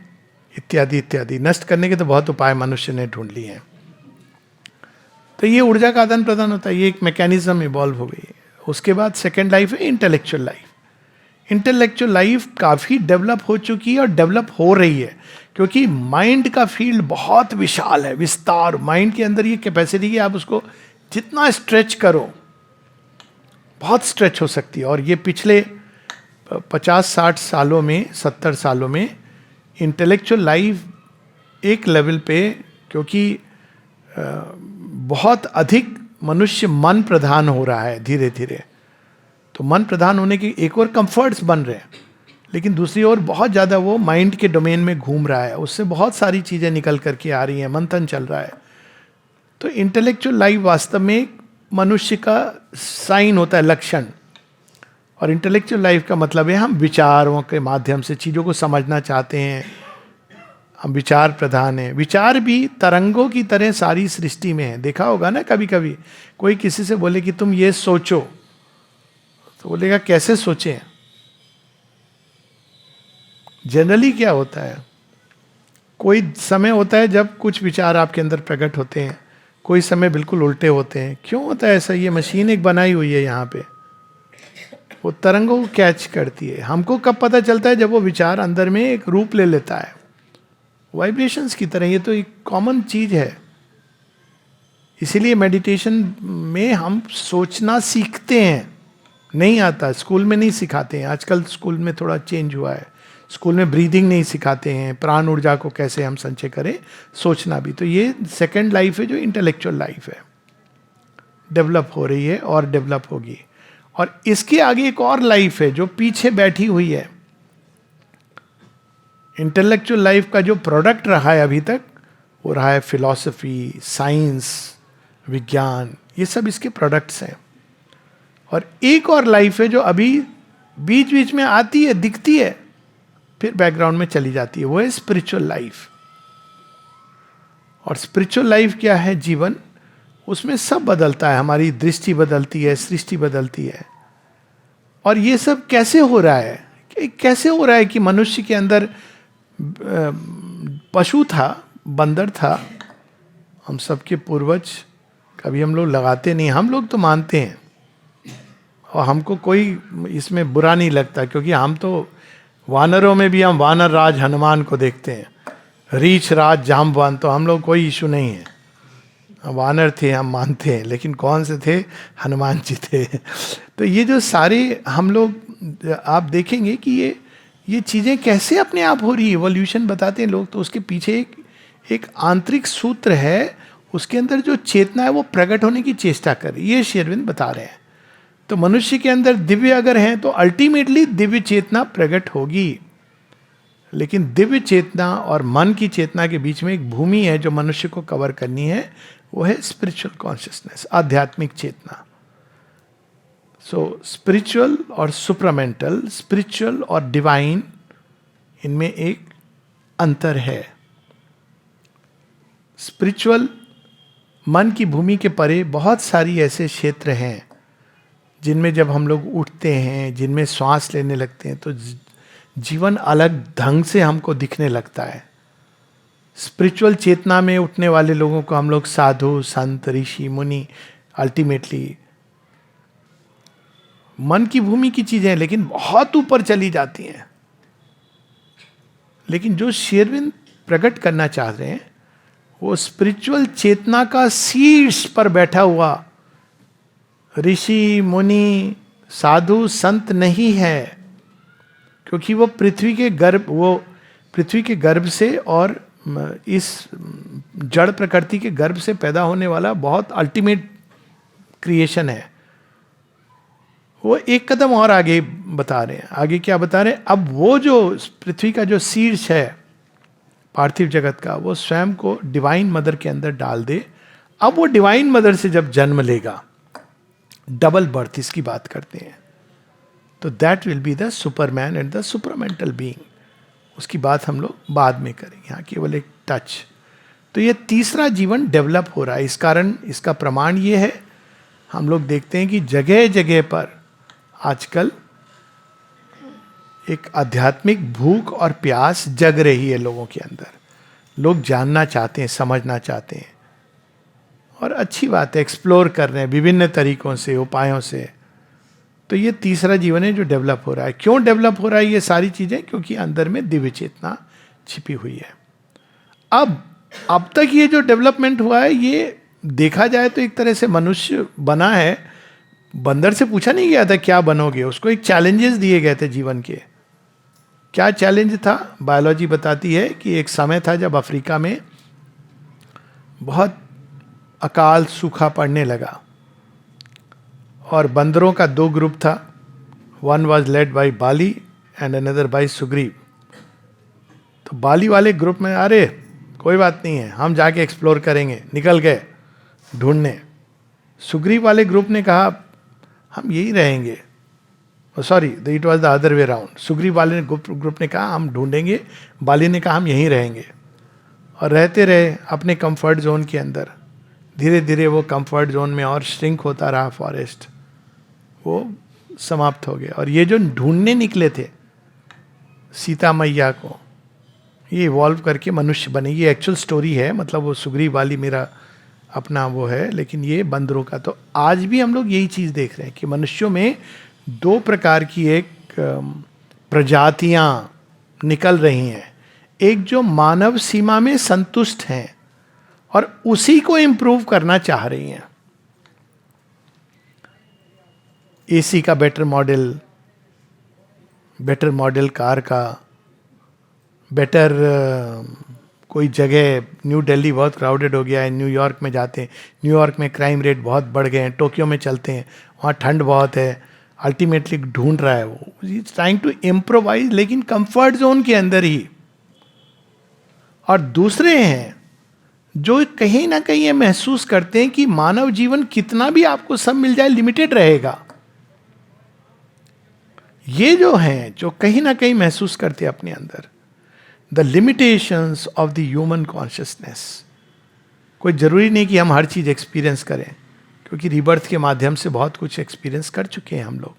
इत्यादि इत्यादि। नष्ट करने के तो बहुत उपाय मनुष्य ने ढूंढ लिए हैं। तो ये ऊर्जा का आदान प्रदान होता है, ये एक मैकेनिज्म इवॉल्व हो गई है। उसके बाद सेकेंड लाइफ है इंटेलेक्चुअल लाइफ। इंटेलेक्चुअल लाइफ काफ़ी डेवलप हो चुकी है और डेवलप हो रही है, क्योंकि माइंड का फील्ड बहुत विशाल है, विस्तार। माइंड के अंदर ये कैपेसिटी है, आप उसको जितना स्ट्रेच करो बहुत स्ट्रेच हो सकती है। और ये पिछले 50-60 सालों में, 70 सालों में इंटेलेक्चुअल लाइफ एक लेवल पे, क्योंकि बहुत अधिक मनुष्य मन प्रधान हो रहा है धीरे धीरे, तो मन प्रधान होने के एक और कंफर्ट्स बन रहे हैं, लेकिन दूसरी ओर बहुत ज़्यादा वो माइंड के डोमेन में घूम रहा है, उससे बहुत सारी चीज़ें निकल करके आ रही हैं, मंथन चल रहा है। तो इंटेलेक्चुअल लाइफ वास्तव में मनुष्य का साइन होता है, लक्षण। और इंटेलेक्चुअल लाइफ का मतलब है हम विचारों के माध्यम से चीज़ों को समझना चाहते हैं, हम विचार प्रधान हैं। विचार भी तरंगों की तरह सारी सृष्टि में है। देखा होगा ना, कभी कभी कोई किसी से बोले कि तुम ये सोचो, तो बोलेगा कैसे सोचें। जनरली क्या होता है, कोई समय होता है जब कुछ विचार आपके अंदर प्रकट होते हैं, कोई समय बिल्कुल उल्टे होते हैं। क्यों होता है ऐसा? ये मशीन एक बनाई हुई है यहाँ पे, वो तरंगों को कैच करती है। हमको कब पता चलता है? जब वो विचार अंदर में एक रूप ले लेता है, वाइब्रेशंस की तरह। ये तो एक कॉमन चीज है। इसीलिए मेडिटेशन में हम सोचना सीखते हैं, नहीं आता, स्कूल में नहीं सिखाते हैं। आजकल स्कूल में थोड़ा चेंज हुआ है, स्कूल में ब्रीदिंग नहीं सिखाते हैं, प्राण ऊर्जा को कैसे हम संचय करें, सोचना भी। तो ये सेकंड लाइफ है जो इंटेलेक्चुअल लाइफ है, डेवलप हो रही है और डेवलप होगी। और इसके आगे एक और लाइफ है जो पीछे बैठी हुई है। इंटेलेक्चुअल लाइफ का जो प्रोडक्ट रहा है अभी तक, वो रहा है फिलॉसफी, साइंस, विज्ञान, ये सब इसके प्रोडक्ट्स हैं। और एक और लाइफ है जो अभी बीच बीच में आती है, दिखती है, फिर बैकग्राउंड में चली जाती है, वो है स्पिरिचुअल लाइफ। और स्पिरिचुअल लाइफ क्या है? जीवन, उसमें सब बदलता है, हमारी दृष्टि बदलती है, सृष्टि बदलती है। और ये सब कैसे हो रहा है? कैसे हो रहा है कि मनुष्य के अंदर पशु था, बंदर था, हम सबके पूर्वज, कभी हम लोग लगाते नहीं, हम लोग तो मानते हैं, और हमको कोई इसमें बुरा नहीं लगता, क्योंकि हम तो वानरों में भी हम वानर राज हनुमान को देखते हैं, रीछ राज जाम्बवान, तो हम लोग कोई इशू नहीं है। वानर थे, हम मानते हैं, लेकिन कौन से थे? हनुमान जी थे। तो ये जो सारे हम लोग, आप देखेंगे कि ये चीज़ें कैसे अपने आप हो रही है, इवोल्यूशन बताते हैं लोग, तो उसके पीछे एक आंतरिक सूत्र है, उसके अंदर जो चेतना है वो प्रकट होने की चेष्टा कर रही है, ये श्री अरविंद बता रहे हैं। तो मनुष्य के अंदर दिव्य अगर है तो अल्टीमेटली दिव्य चेतना प्रकट होगी। लेकिन दिव्य चेतना और मन की चेतना के बीच में एक भूमि है जो मनुष्य को कवर करनी है, वो है स्पिरिचुअल कॉन्शियसनेस, आध्यात्मिक चेतना। सो स्पिरिचुअल और सुप्रामेंटल, स्पिरिचुअल और डिवाइन, इनमें एक अंतर है। स्पिरिचुअल मन की भूमि के परे बहुत सारी ऐसे क्षेत्र हैं जिनमें जब हम लोग उठते हैं, जिनमें श्वास लेने लगते हैं, तो जीवन अलग ढंग से हमको दिखने लगता है। स्पिरिचुअल चेतना में उठने वाले लोगों को हम लोग साधु, संत, ऋषि, मुनि, अल्टीमेटली मन की भूमि की चीजें, लेकिन बहुत ऊपर चली जाती हैं। लेकिन जो श्री अरविंद प्रकट करना चाह रहे हैं, वो स्पिरिचुअल चेतना का शीर्ष पर बैठा हुआ ऋषि, मुनि, साधु, संत नहीं है, क्योंकि वो पृथ्वी के गर्भ से और इस जड़ प्रकृति के गर्भ से पैदा होने वाला बहुत अल्टीमेट क्रिएशन है। वो एक कदम और आगे बता रहे हैं। आगे क्या बता रहे हैं? अब वो जो पृथ्वी का जो शीर्ष है पार्थिव जगत का, वो स्वयं को डिवाइन मदर के अंदर डाल दे। अब वो डिवाइन मदर से जब जन्म लेगा, डबल बर्थ इसकी बात करते हैं, तो that will be the superman and the supermental being. उसकी बात हम लोग बाद में करेंगे, यहाँ केवल एक टच। तो ये तीसरा जीवन डेवलप हो रहा है। इस कारण इसका प्रमाण ये है, हम लोग देखते हैं कि जगह जगह पर आजकल एक आध्यात्मिक भूख और प्यास जग रही है लोगों के अंदर। लोग जानना चाहते हैं, समझना चाहते हैं, और अच्छी बात है, एक्सप्लोर कर रहे हैं विभिन्न तरीकों से, उपायों से। तो ये तीसरा जीवन है जो डेवलप हो रहा है। क्यों डेवलप हो रहा है ये सारी चीजें? क्योंकि अंदर में दिव्य चेतना छिपी हुई है। अब तक ये जो डेवलपमेंट हुआ है, ये देखा जाए तो एक तरह से मनुष्य बना है बंदर से पूछा नहीं गया था क्या बनोगे, उसको एक चैलेंजेस दिए गए थे जीवन के। क्या चैलेंज था? बायोलॉजी बताती है कि एक समय था जब अफ्रीका में बहुत अकाल सूखा पड़ने लगा, और बंदरों का दो ग्रुप था, one was led by Bali and another by Sugriva. तो बाली वाले ग्रुप में अरे कोई बात नहीं है, हम जाके एक्सप्लोर करेंगे, निकल गए ढूंढने। सुग्रीव वाले ग्रुप ने कहा हम यही रहेंगे, sorry it was the other way round. Sugriva वाले ग्रुप ने कहा हम ढूंढेंगे, बाली ने कहा हम यहीं रहेंगे। और रहते रहे अपने कंफर्ट जोन के अंदर। धीरे धीरे वो कंफर्ट जोन में और श्रिंक होता रहा फॉरेस्ट, वो समाप्त हो गया। और ये जो ढूंढने निकले थे सीता मैया को, ये इवॉल्व करके मनुष्य बने। ये एक्चुअल स्टोरी है, मतलब वो सुग्रीव वाली मेरा अपना वो है, लेकिन ये बंदरों का। तो आज भी हम लोग यही चीज़ देख रहे हैं कि मनुष्यों में दो प्रकार की एक प्रजातियां निकल रही हैं। एक जो मानव सीमा में संतुष्ट हैं और उसी को इम्प्रूव करना चाह रही हैं। एसी का बेटर मॉडल कार का, बेटर कोई जगह, न्यू दिल्ली बहुत क्राउडेड हो गया है, न्यूयॉर्क में जाते हैं, न्यूयॉर्क में क्राइम रेट बहुत बढ़ गए हैं, टोक्यो में चलते हैं, वहाँ ठंड बहुत है, अल्टीमेटली ढूंढ रहा है वो, इज ट्राइंग टू इम्प्रोवाइज, लेकिन कंफर्ट जोन के अंदर ही। और दूसरे हैं जो कहीं ना कहीं ये महसूस करते हैं कि मानव जीवन कितना भी आपको सब मिल जाए लिमिटेड रहेगा। ये जो हैं जो कहीं ना कहीं महसूस करते हैं अपने अंदर the limitations of the human consciousness. कोई जरूरी नहीं कि हम हर चीज एक्सपीरियंस करें, क्योंकि रीबर्थ के माध्यम से बहुत कुछ एक्सपीरियंस कर चुके हैं हम लोग।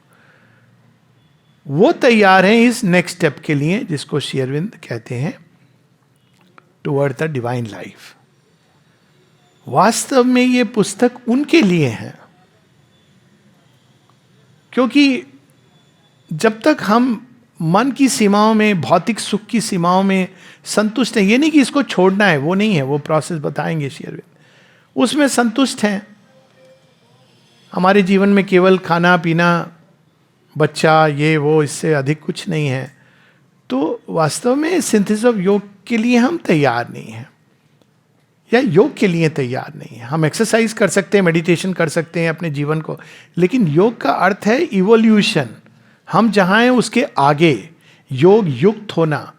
वो तैयार हैं इस नेक्स्ट स्टेप के लिए, जिसको श्री अरविंद कहते हैं टुवर्ड द डिवाइन लाइफ। वास्तव में ये पुस्तक उनके लिए है, क्योंकि जब तक हम मन की सीमाओं में, भौतिक सुख की सीमाओं में संतुष्ट हैं, ये नहीं कि इसको छोड़ना है, वो नहीं है, वो प्रोसेस बताएंगे श्री अरविंद, उसमें संतुष्ट हैं। हमारे जीवन में केवल खाना पीना, बच्चा, ये वो, इससे अधिक कुछ नहीं है। तो वास्तव में सिंथेसिस ऑफ योग के लिए हम तैयार नहीं हैं, या योग के लिए तैयार नहीं है। हम एक्सरसाइज कर सकते हैं, मेडिटेशन कर सकते हैं अपने जीवन को, लेकिन योग का अर्थ है इवोल्यूशन। हम जहाँ हैं उसके आगे योग युक्त होना।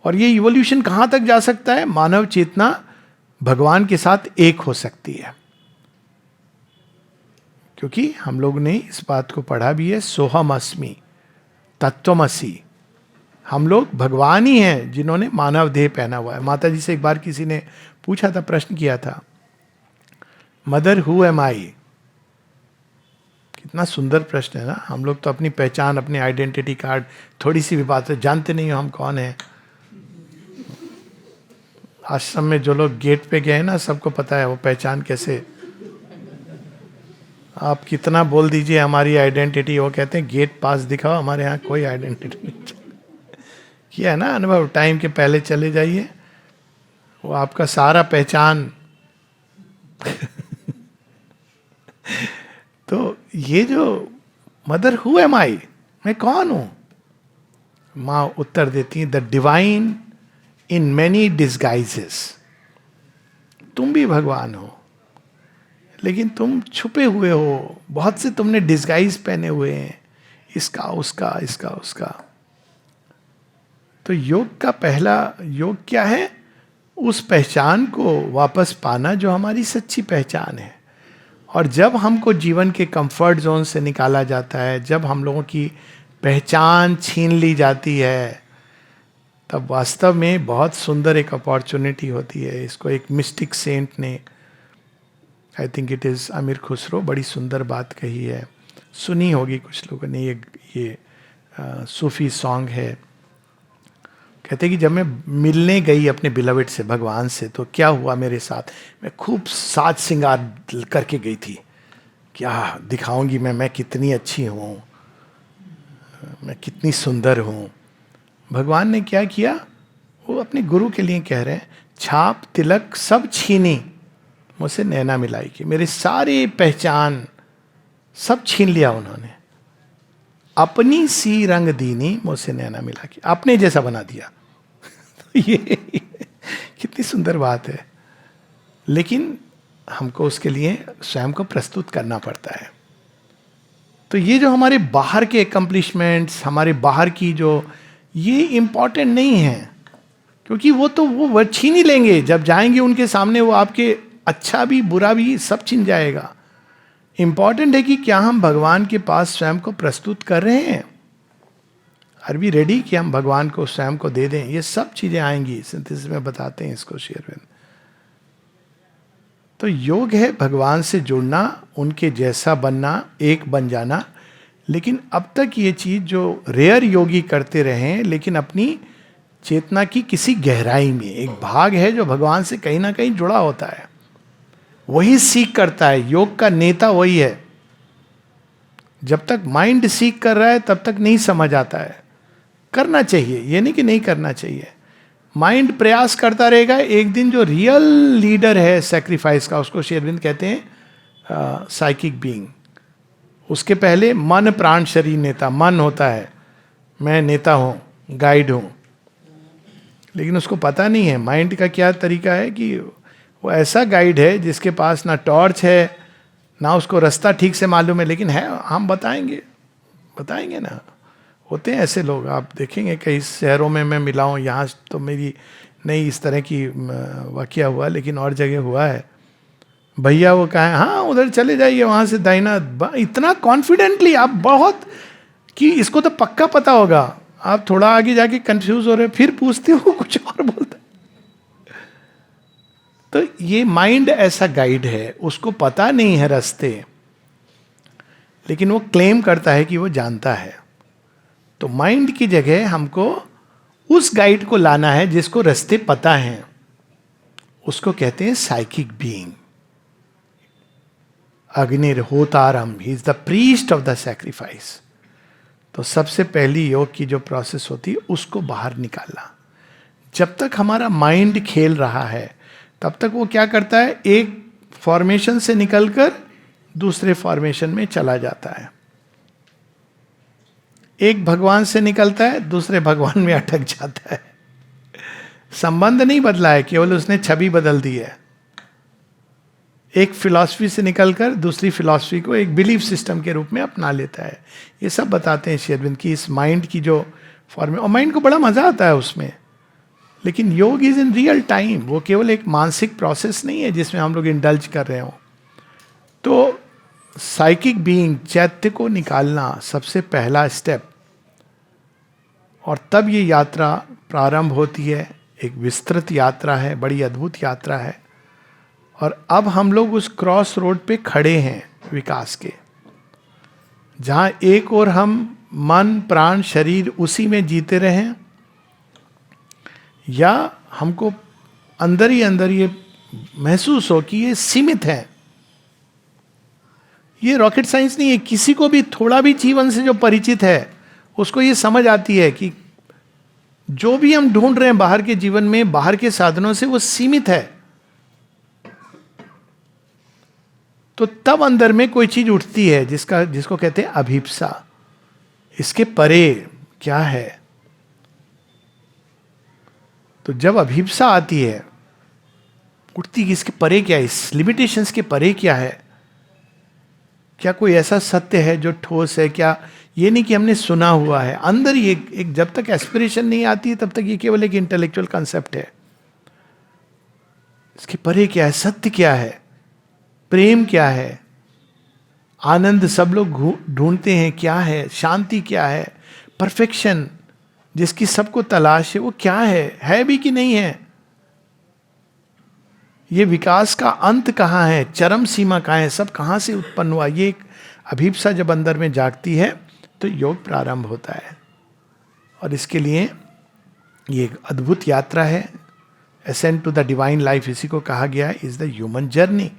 और ये इवोल्यूशन कहाँ तक जा सकता है? मानव चेतना भगवान के साथ एक हो सकती है, क्योंकि हम लोग ने इस बात को पढ़ा भी है, सोहम अस्मि तत्वमसि। हम लोग भगवान ही हैं जिन्होंने मानव देह पहना हुआ है। माता जी से एक बार किसी ने पूछा था, प्रश्न किया था, मदर हु एम आई। कितना सुंदर प्रश्न है ना। हम लोग तो अपनी पहचान, अपनी आइडेंटिटी कार्ड, थोड़ी सी भी बात है, जानते नहीं हो हम कौन है। आश्रम में जो लोग गेट पे गए हैं ना, सबको पता है वो पहचान कैसे। आप कितना बोल दीजिए हमारी आइडेंटिटी, वो कहते हैं गेट पास दिखाओ, हमारे यहाँ कोई आइडेंटिटी नहीं। किया है ना अनुभव, टाइम के पहले चले जाइए, वो आपका सारा पहचान। तो ये जो मदर हु एम आई, मैं कौन हूं? माँ उत्तर देती है, the divine in many disguises. तुम भी भगवान हो, लेकिन तुम छुपे हुए हो, बहुत से तुमने डिस्गाइज पहने हुए हैं, इसका उसका, इसका उसका। तो योग का पहला योग क्या है? उस पहचान को वापस पाना जो हमारी सच्ची पहचान है। और जब हमको जीवन के कंफर्ट जोन से निकाला जाता है, जब हम लोगों की पहचान छीन ली जाती है, तब वास्तव में बहुत सुंदर एक अपॉर्चुनिटी होती है। इसको एक मिस्टिक सेंट ने, आई थिंक इट इज़ अमीर खुसरो, बड़ी सुंदर बात कही है, सुनी होगी कुछ लोगों ने। ये सूफी सॉन्ग है। कहते कि जब मैं मिलने गई अपने बिलवेड से, भगवान से, तो क्या हुआ मेरे साथ? मैं खूब साज श्रृंगार करके गई थी, क्या दिखाऊंगी मैं कितनी अच्छी हूँ, मैं कितनी सुंदर हूँ। भगवान ने क्या किया? वो अपने गुरु के लिए कह रहे हैं, छाप तिलक सब छीनी, मुझसे नैना मिलाई कि मेरे सारे पहचान सब छीन लिया उन्होंने। अपनी सी रंग दीनी मुझसे नैना मिला के, अपने जैसा बना दिया। तो ये कितनी सुंदर बात है। लेकिन हमको उसके लिए स्वयं को प्रस्तुत करना पड़ता है। तो ये जो हमारे बाहर के एकम्प्लिशमेंट्स, हमारे बाहर की जो, ये इंपॉर्टेंट नहीं है, क्योंकि वो छीन ही लेंगे। जब जाएंगे उनके सामने, वो आपके अच्छा भी बुरा भी सब छीन जाएगा। इंपॉर्टेंट है कि क्या हम भगवान के पास स्वयं को प्रस्तुत कर रहे हैं। आर वी रेडी कि हम भगवान को स्वयं को दे दें। ये सब चीजें आएंगी, सिंथेसिस में बताते हैं इसको श्री अरविंद। तो योग है भगवान से जुड़ना, उनके जैसा बनना, एक बन जाना। लेकिन अब तक ये चीज जो रेयर योगी करते रहे हैं, लेकिन अपनी चेतना की किसी गहराई में एक भाग है जो भगवान से कहीं ना कहीं जुड़ा होता है, वही सीख करता है। योग का नेता वही है। जब तक माइंड सीख कर रहा है तब तक नहीं समझ आता है। करना चाहिए, ये नहीं कि नहीं करना चाहिए। माइंड प्रयास करता रहेगा। एक दिन जो रियल लीडर है सैक्रिफाइस का, उसको श्री अरविंद कहते हैं साइकिक बीइंग। उसके पहले मन प्राण शरीर नेता। मन होता है मैं नेता हूं, गाइड हूं, लेकिन उसको पता नहीं है माइंड का क्या तरीका है कि वो ऐसा गाइड है जिसके पास ना टॉर्च है, ना उसको रास्ता ठीक से मालूम है, लेकिन है, हम बताएंगे ना। होते हैं ऐसे लोग, आप देखेंगे कई शहरों में मैं मिला हूँ। यहाँ तो मेरी नहीं इस तरह की वाकया हुआ, लेकिन और जगह हुआ है। भैया वो कहें हाँ उधर चले जाइए, वहाँ से दाहिना, इतना कॉन्फिडेंटली आप बहुत कि इसको तो पक्का पता होगा। आप थोड़ा आगे जाके कंफ्यूज हो रहे, फिर पूछते हो कुछ और बोलता है। तो ये माइंड ऐसा गाइड है, उसको पता नहीं है रास्ते, लेकिन वो क्लेम करता है कि वो जानता है। तो माइंड की जगह हमको उस गाइड को लाना है जिसको रास्ते पता हैं। उसको कहते हैं साइकिक बीइंग। अग्निर्होतारम, he is the priest of the sacrifice. तो सबसे पहली योग की जो प्रोसेस होती है उसको बाहर निकालना। जब तक हमारा माइंड खेल रहा है तब तक वो क्या करता है, एक फॉर्मेशन से निकलकर दूसरे फॉर्मेशन में चला जाता है। एक भगवान से निकलता है, दूसरे भगवान में अटक जाता है। संबंध नहीं बदला है, केवल उसने छवि बदल दी है। एक फिलॉसफी से निकलकर दूसरी फिलॉसफी को एक बिलीफ सिस्टम के रूप में अपना लेता है। ये सब बताते हैं श्री अरविंद की इस माइंड की जो फॉर्म, और माइंड को बड़ा मजा आता है उसमें। लेकिन योग इज इन रियल टाइम। वो केवल एक मानसिक प्रोसेस नहीं है जिसमें हम लोग इंडल्ज कर रहे हो। तो साइकिक बीइंग, चैत्य को निकालना सबसे पहला स्टेप। और तब ये यात्रा प्रारंभ होती है। एक विस्तृत यात्रा है, बड़ी अद्भुत यात्रा है। और अब हम लोग उस क्रॉस रोड पे खड़े हैं विकास के, जहां एक और हम मन प्राण शरीर उसी में जीते रहें, या हमको अंदर ही अंदर ये महसूस हो कि ये सीमित है। ये रॉकेट साइंस नहीं है। किसी को भी थोड़ा भी जीवन से जो परिचित है उसको ये समझ आती है कि जो भी हम ढूंढ रहे हैं बाहर के जीवन में, बाहर के साधनों से, वो सीमित है। तो तब अंदर में कोई चीज उठती है जिसको कहते हैं अभिप्सा। इसके परे क्या है? तो जब अभिप्सा आती है, उठती है, इसके परे क्या है, इस लिमिटेशंस के परे क्या है? क्या कोई ऐसा सत्य है जो ठोस है? क्या ये नहीं कि हमने सुना हुआ है, अंदर ही एक जब तक एस्पिरेशन नहीं आती है तब तक ये केवल एक इंटेलेक्चुअल कंसेप्ट है। इसके परे क्या है? सत्य क्या है? प्रेम क्या है? आनंद सब लोग ढूंढते हैं, क्या है? शांति क्या है? परफेक्शन जिसकी सबको तलाश है, वो क्या है भी कि नहीं है? ये विकास का अंत कहाँ है? चरम सीमा कहाँ है? सब कहाँ से उत्पन्न हुआ? ये एक अभिप्सा जब अंदर में जागती है तो योग प्रारंभ होता है। और इसके लिए ये एक अद्भुत यात्रा है। Ascend to the divine life इसी को कहा गया है, इज द ह्यूमन जर्नी।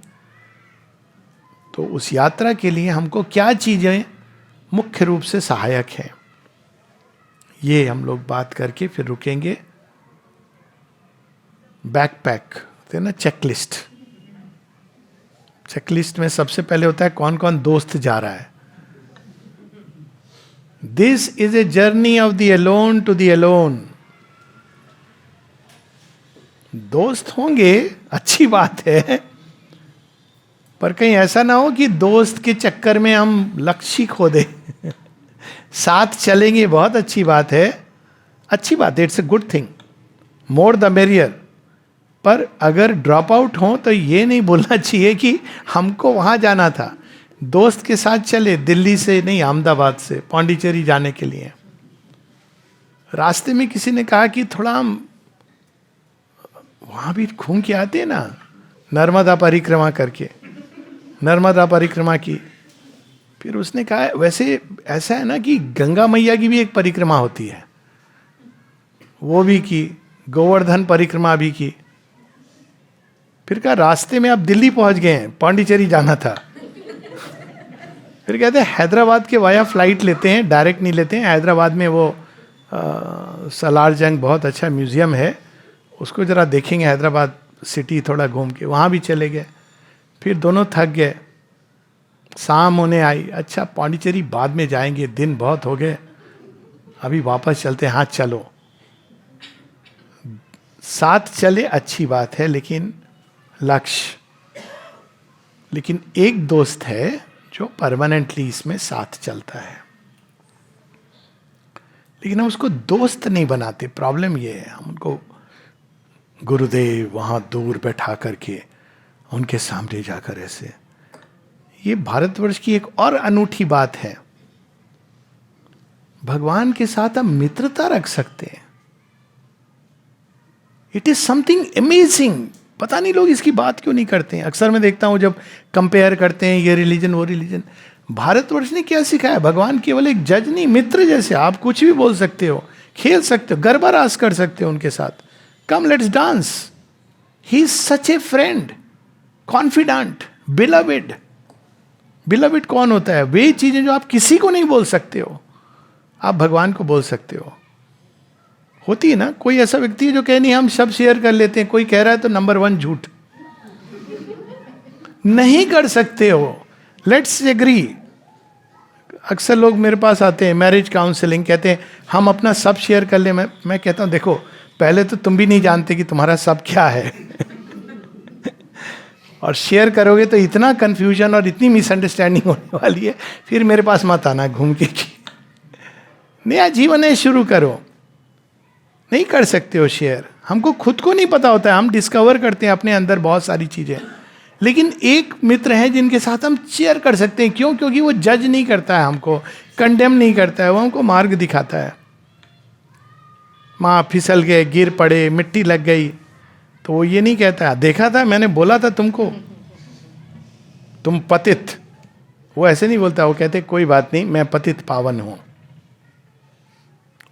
तो उस यात्रा के लिए हमको क्या चीजें मुख्य रूप से सहायक हैं, ये हम लोग बात करके फिर रुकेंगे। बैकपैक ना, चेकलिस्ट। चेकलिस्ट में सबसे पहले होता है कौन कौन दोस्त जा रहा है। This is a journey of the alone to the alone. दोस्त होंगे, अच्छी बात है, पर कहीं ऐसा ना हो कि दोस्त के चक्कर में हम लक्ष्य खो दें. साथ चलेंगे, बहुत अच्छी बात है, अच्छी बात है, it's a good thing, more the merrier. पर अगर ड्रॉप आउट हो तो ये नहीं बोलना चाहिए कि हमको वहां जाना था. दोस्त के साथ चले, दिल्ली से नहीं, अहमदाबाद से पांडिचेरी जाने के लिए. रास्ते में किसी ने कहा कि थोड़ा हम वहां भी घूम के आते हैं ना, नर्मदा परिक्रमा करके. नर्मदा परिक्रमा की. फिर उसने कहा वैसे ऐसा है ना कि गंगा मैया की भी एक परिक्रमा होती है, वो भी की, गोवर्धन परिक्रमा भी की. फिर कहा रास्ते में आप दिल्ली पहुंच गए हैं, पांडिचेरी जाना था. फिर कहते हैं हैदराबाद के वाया फ्लाइट लेते हैं, डायरेक्ट नहीं लेते हैं. हैदराबाद में वो सलार जंग बहुत अच्छा म्यूजियम है, उसको जरा देखेंगे, हैदराबाद सिटी थोड़ा घूम के. वहाँ भी चले गए. फिर दोनों थक गए, शाम होने आई. अच्छा पांडिचेरी बाद में जाएंगे, दिन बहुत हो गए, अभी वापस चलते हैं. हाँ चलो, साथ चले, अच्छी बात है, लेकिन लक्ष्य. लेकिन एक दोस्त है जो परमानेंटली इसमें साथ चलता है, लेकिन हम उसको दोस्त नहीं बनाते. प्रॉब्लम ये है, हम उनको गुरुदेव वहां दूर बैठा करके उनके सामने जाकर ऐसे. ये भारतवर्ष की एक और अनूठी बात है, भगवान के साथ हम मित्रता रख सकते हैं. It is something amazing. पता नहीं लोग इसकी बात क्यों नहीं करते हैं. अक्सर मैं देखता हूं जब कंपेयर करते हैं ये रिलीजन वो रिलीजन. भारतवर्ष ने क्या सिखाया? भगवान केवल एक जज नहीं, मित्र जैसे. आप कुछ भी बोल सकते हो, खेल सकते हो, गरबा रास कर सकते हो उनके साथ. Come let's dance. He is such A friend, confident, beloved. Beloved कौन होता है? वे चीजें जो आप किसी को नहीं बोल सकते हो, आप भगवान को बोल सकते हो. होती है ना, कोई ऐसा व्यक्ति है जो कहे नहीं हम सब शेयर कर लेते हैं, कोई कह रहा है तो नंबर 1 झूठ. नहीं कर सकते हो. Let's agree. अक्सर लोग मेरे पास आते हैं मैरिज काउंसलिंग, कहते हैं हम अपना सब शेयर कर ले. मैं कहता हूं देखो, पहले तो तुम भी नहीं जानते कि तुम्हारा सब क्या है. और शेयर करोगे तो इतना कंफ्यूजन और इतनी मिसअंडरस्टैंडिंग होने वाली है. फिर मेरे पास मत आना घूम के कि नया जीवन है, शुरू करो. नहीं कर सकते हो शेयर. हमको खुद को नहीं पता होता है, हम डिस्कवर करते हैं अपने अंदर बहुत सारी चीजें. लेकिन एक मित्र है जिनके साथ हम शेयर कर सकते हैं. क्यों? क्योंकि वो जज नहीं करता है हमको, कंडेम नहीं करता है, वो हमको मार्ग दिखाता है. माँ फिसल गए, गिर पड़े, मिट्टी लग गई, तो वो ये नहीं कहता है देखा था मैंने बोला था तुमको, तुम पतित. वो ऐसे नहीं बोलता. वो कहते कोई बात नहीं, मैं पतित पावन हूं.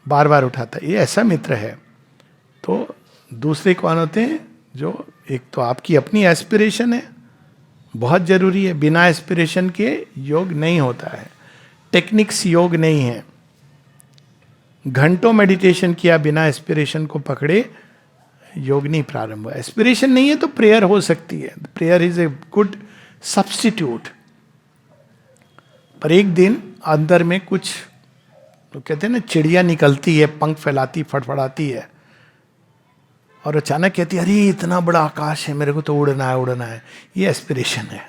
बार बार उठाता है. ये ऐसा मित्र है. तो दूसरे कौन होते हैं? जो एक तो आपकी अपनी एस्पिरेशन है, बहुत जरूरी है. बिना एस्पिरेशन के योग नहीं होता है. टेक्निक्स योग नहीं है. घंटों मेडिटेशन किया बिना एस्पिरेशन को पकड़े, योग नहीं प्रारंभ हुआ. एस्पिरेशन नहीं है तो प्रेयर हो सकती है. Prayer is a good substitute. पर एक दिन अंदर में कुछ, तो कहते हैं ना चिड़िया निकलती है, पंख फैलाती, फड़फड़ाती है, और अचानक कहती है अरे इतना बड़ा आकाश है, मेरे को तो उड़ना है उड़ना है. ये एस्पिरेशन है.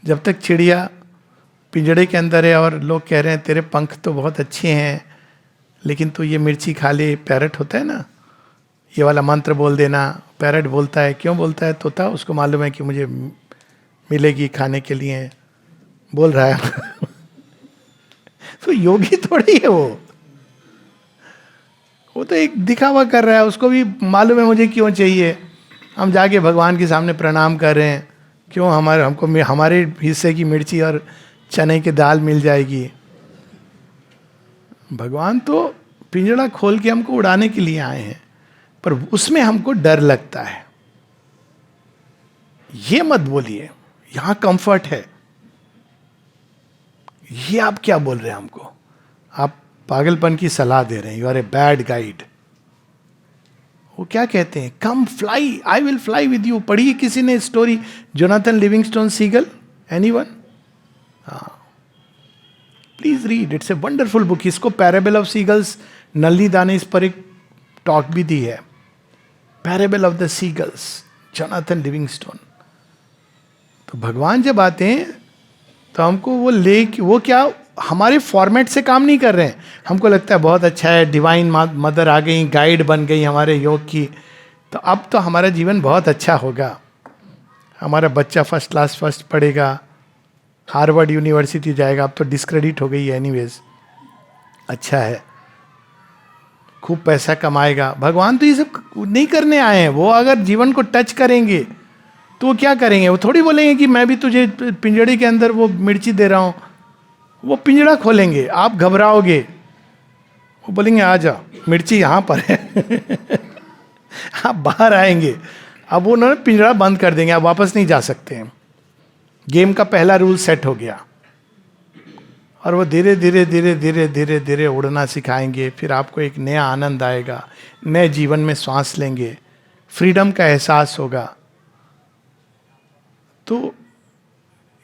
जब तक चिड़िया पिंजड़े के अंदर है और लोग कह रहे हैं तेरे पंख तो बहुत अच्छे हैं, लेकिन तू ये मिर्ची खा ले. पैरट होता है ना, ये वाला मंत्र बोल देना. पैरट बोलता है. क्यों बोलता है? तोता, उसको मालूम है कि मुझे मिलेगी खाने के लिए, बोल रहा है. तो योगी थोड़ी है वो तो एक दिखावा कर रहा है. उसको भी मालूम है मुझे क्यों चाहिए. हम जाके भगवान के सामने प्रणाम कर रहे हैं, क्यों? हमको हमारे हिस्से की मिर्ची और चने की दाल मिल जाएगी. भगवान तो पिंजड़ा खोल के हमको उड़ाने के लिए आए हैं, पर उसमें हमको डर लगता है. ये मत बोलिए, यहां कंफर्ट है. ये आप क्या बोल रहे हैं हमको? आप पागलपन की सलाह दे रहे हैं. You are a bad guide. वो क्या कहते हैं? Come fly, I will fly with you. पढ़ी किसी ने story, Jonathan Livingston Seagull? Anyone? हाँ, please read, it's a wonderful book. इसको parable of seagulls, Nalini Dhane इस पर एक टॉक भी दी है. Parable of the seagulls, Jonathan Livingston. तो भगवान जब आते हैं तो हमको वो क्या हमारे फॉर्मेट से काम नहीं कर रहे हैं. हमको लगता है बहुत अच्छा है, डिवाइन मदर आ गई, गाइड बन गई हमारे योग की, तो अब तो हमारा जीवन बहुत अच्छा होगा. हमारा बच्चा फर्स्ट क्लास फर्स्ट पढ़ेगा, हार्वर्ड यूनिवर्सिटी जाएगा, अब तो डिस्क्रेडिट हो गई है एनीवेज, अच्छा है, खूब पैसा कमाएगा. भगवान तो ये सब नहीं करने आए हैं. वो अगर जीवन को टच करेंगे तो वो क्या करेंगे? वो थोड़ी बोलेंगे कि मैं भी तुझे पिंजड़े के अंदर वो मिर्ची दे रहा हूं. वो पिंजड़ा खोलेंगे, आप घबराओगे, वो बोलेंगे आ जा, मिर्ची यहां पर है. आप बाहर आएंगे, अब वो उन्होंने पिंजड़ा बंद कर देंगे, आप वापस नहीं जा सकते हैं. गेम का पहला रूल सेट हो गया. और वो धीरे धीरे धीरे धीरे धीरे धीरे उड़ना सिखाएंगे. फिर आपको एक नया आनंद आएगा, नए जीवन में सांस लेंगे, फ्रीडम का एहसास होगा. तो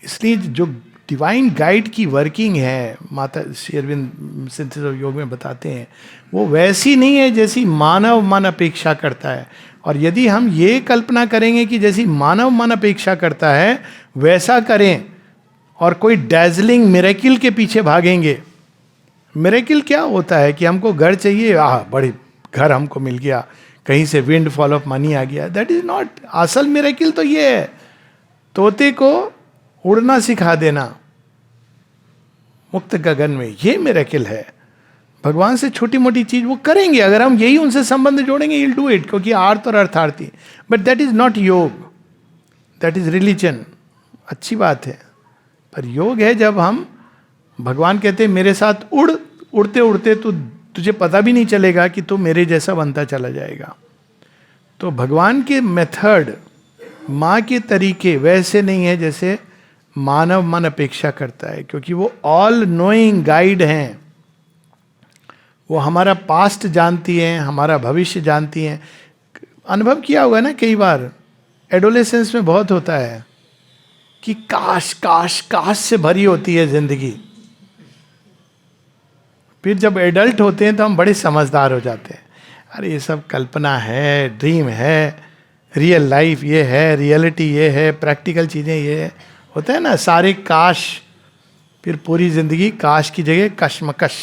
इसलिए जो डिवाइन गाइड की वर्किंग है, माता श्री अरविंद सिंथेसिस ऑफ योग में बताते हैं, वो वैसी नहीं है जैसी मानव मन अपेक्षा करता है. और यदि हम ये कल्पना करेंगे कि जैसी मानव मन अपेक्षा करता है वैसा करें और कोई डैजलिंग मिरेकिल के पीछे भागेंगे. मिरेकिल क्या होता है कि हमको घर चाहिए, बड़ी घर हमको मिल गया, कहीं से विंड फॉल ऑफ मनी आ गया. That is not. असल मिरेकिल तो ये है, तोते को उड़ना सिखा देना मुक्त गगन में, ये मिरेकिल है. भगवान से छोटी मोटी चीज वो करेंगे अगर हम यही उनसे संबंध जोड़ेंगे, विल डू इट, क्योंकि आर्त और अर्थार्थी. बट दैट इज नॉट योग, दैट इज रिलीजन. अच्छी बात है, पर योग है जब हम, भगवान कहते हैं मेरे साथ उड़, उड़ते उड़ते तो तुझे पता भी नहीं चलेगा कि तू मेरे जैसा बनता चला जाएगा. तो भगवान के मेथड, माँ के तरीके वैसे नहीं है जैसे मानव मन अपेक्षा करता है, क्योंकि वो ऑल नोइंग गाइड हैं. वो हमारा पास्ट जानती हैं, हमारा भविष्य जानती हैं. अनुभव किया होगा ना कई बार, एडोलेसेंस में बहुत होता है कि काश काश काश से भरी होती है जिंदगी. फिर जब एडल्ट होते हैं तो हम बड़े समझदार हो जाते हैं. अरे ये सब कल्पना है, ड्रीम है, रियल लाइफ ये है, रियलिटी ये है, प्रैक्टिकल चीज़ें ये है. होता है ना सारे काश, फिर पूरी जिंदगी काश की जगह कशमकश.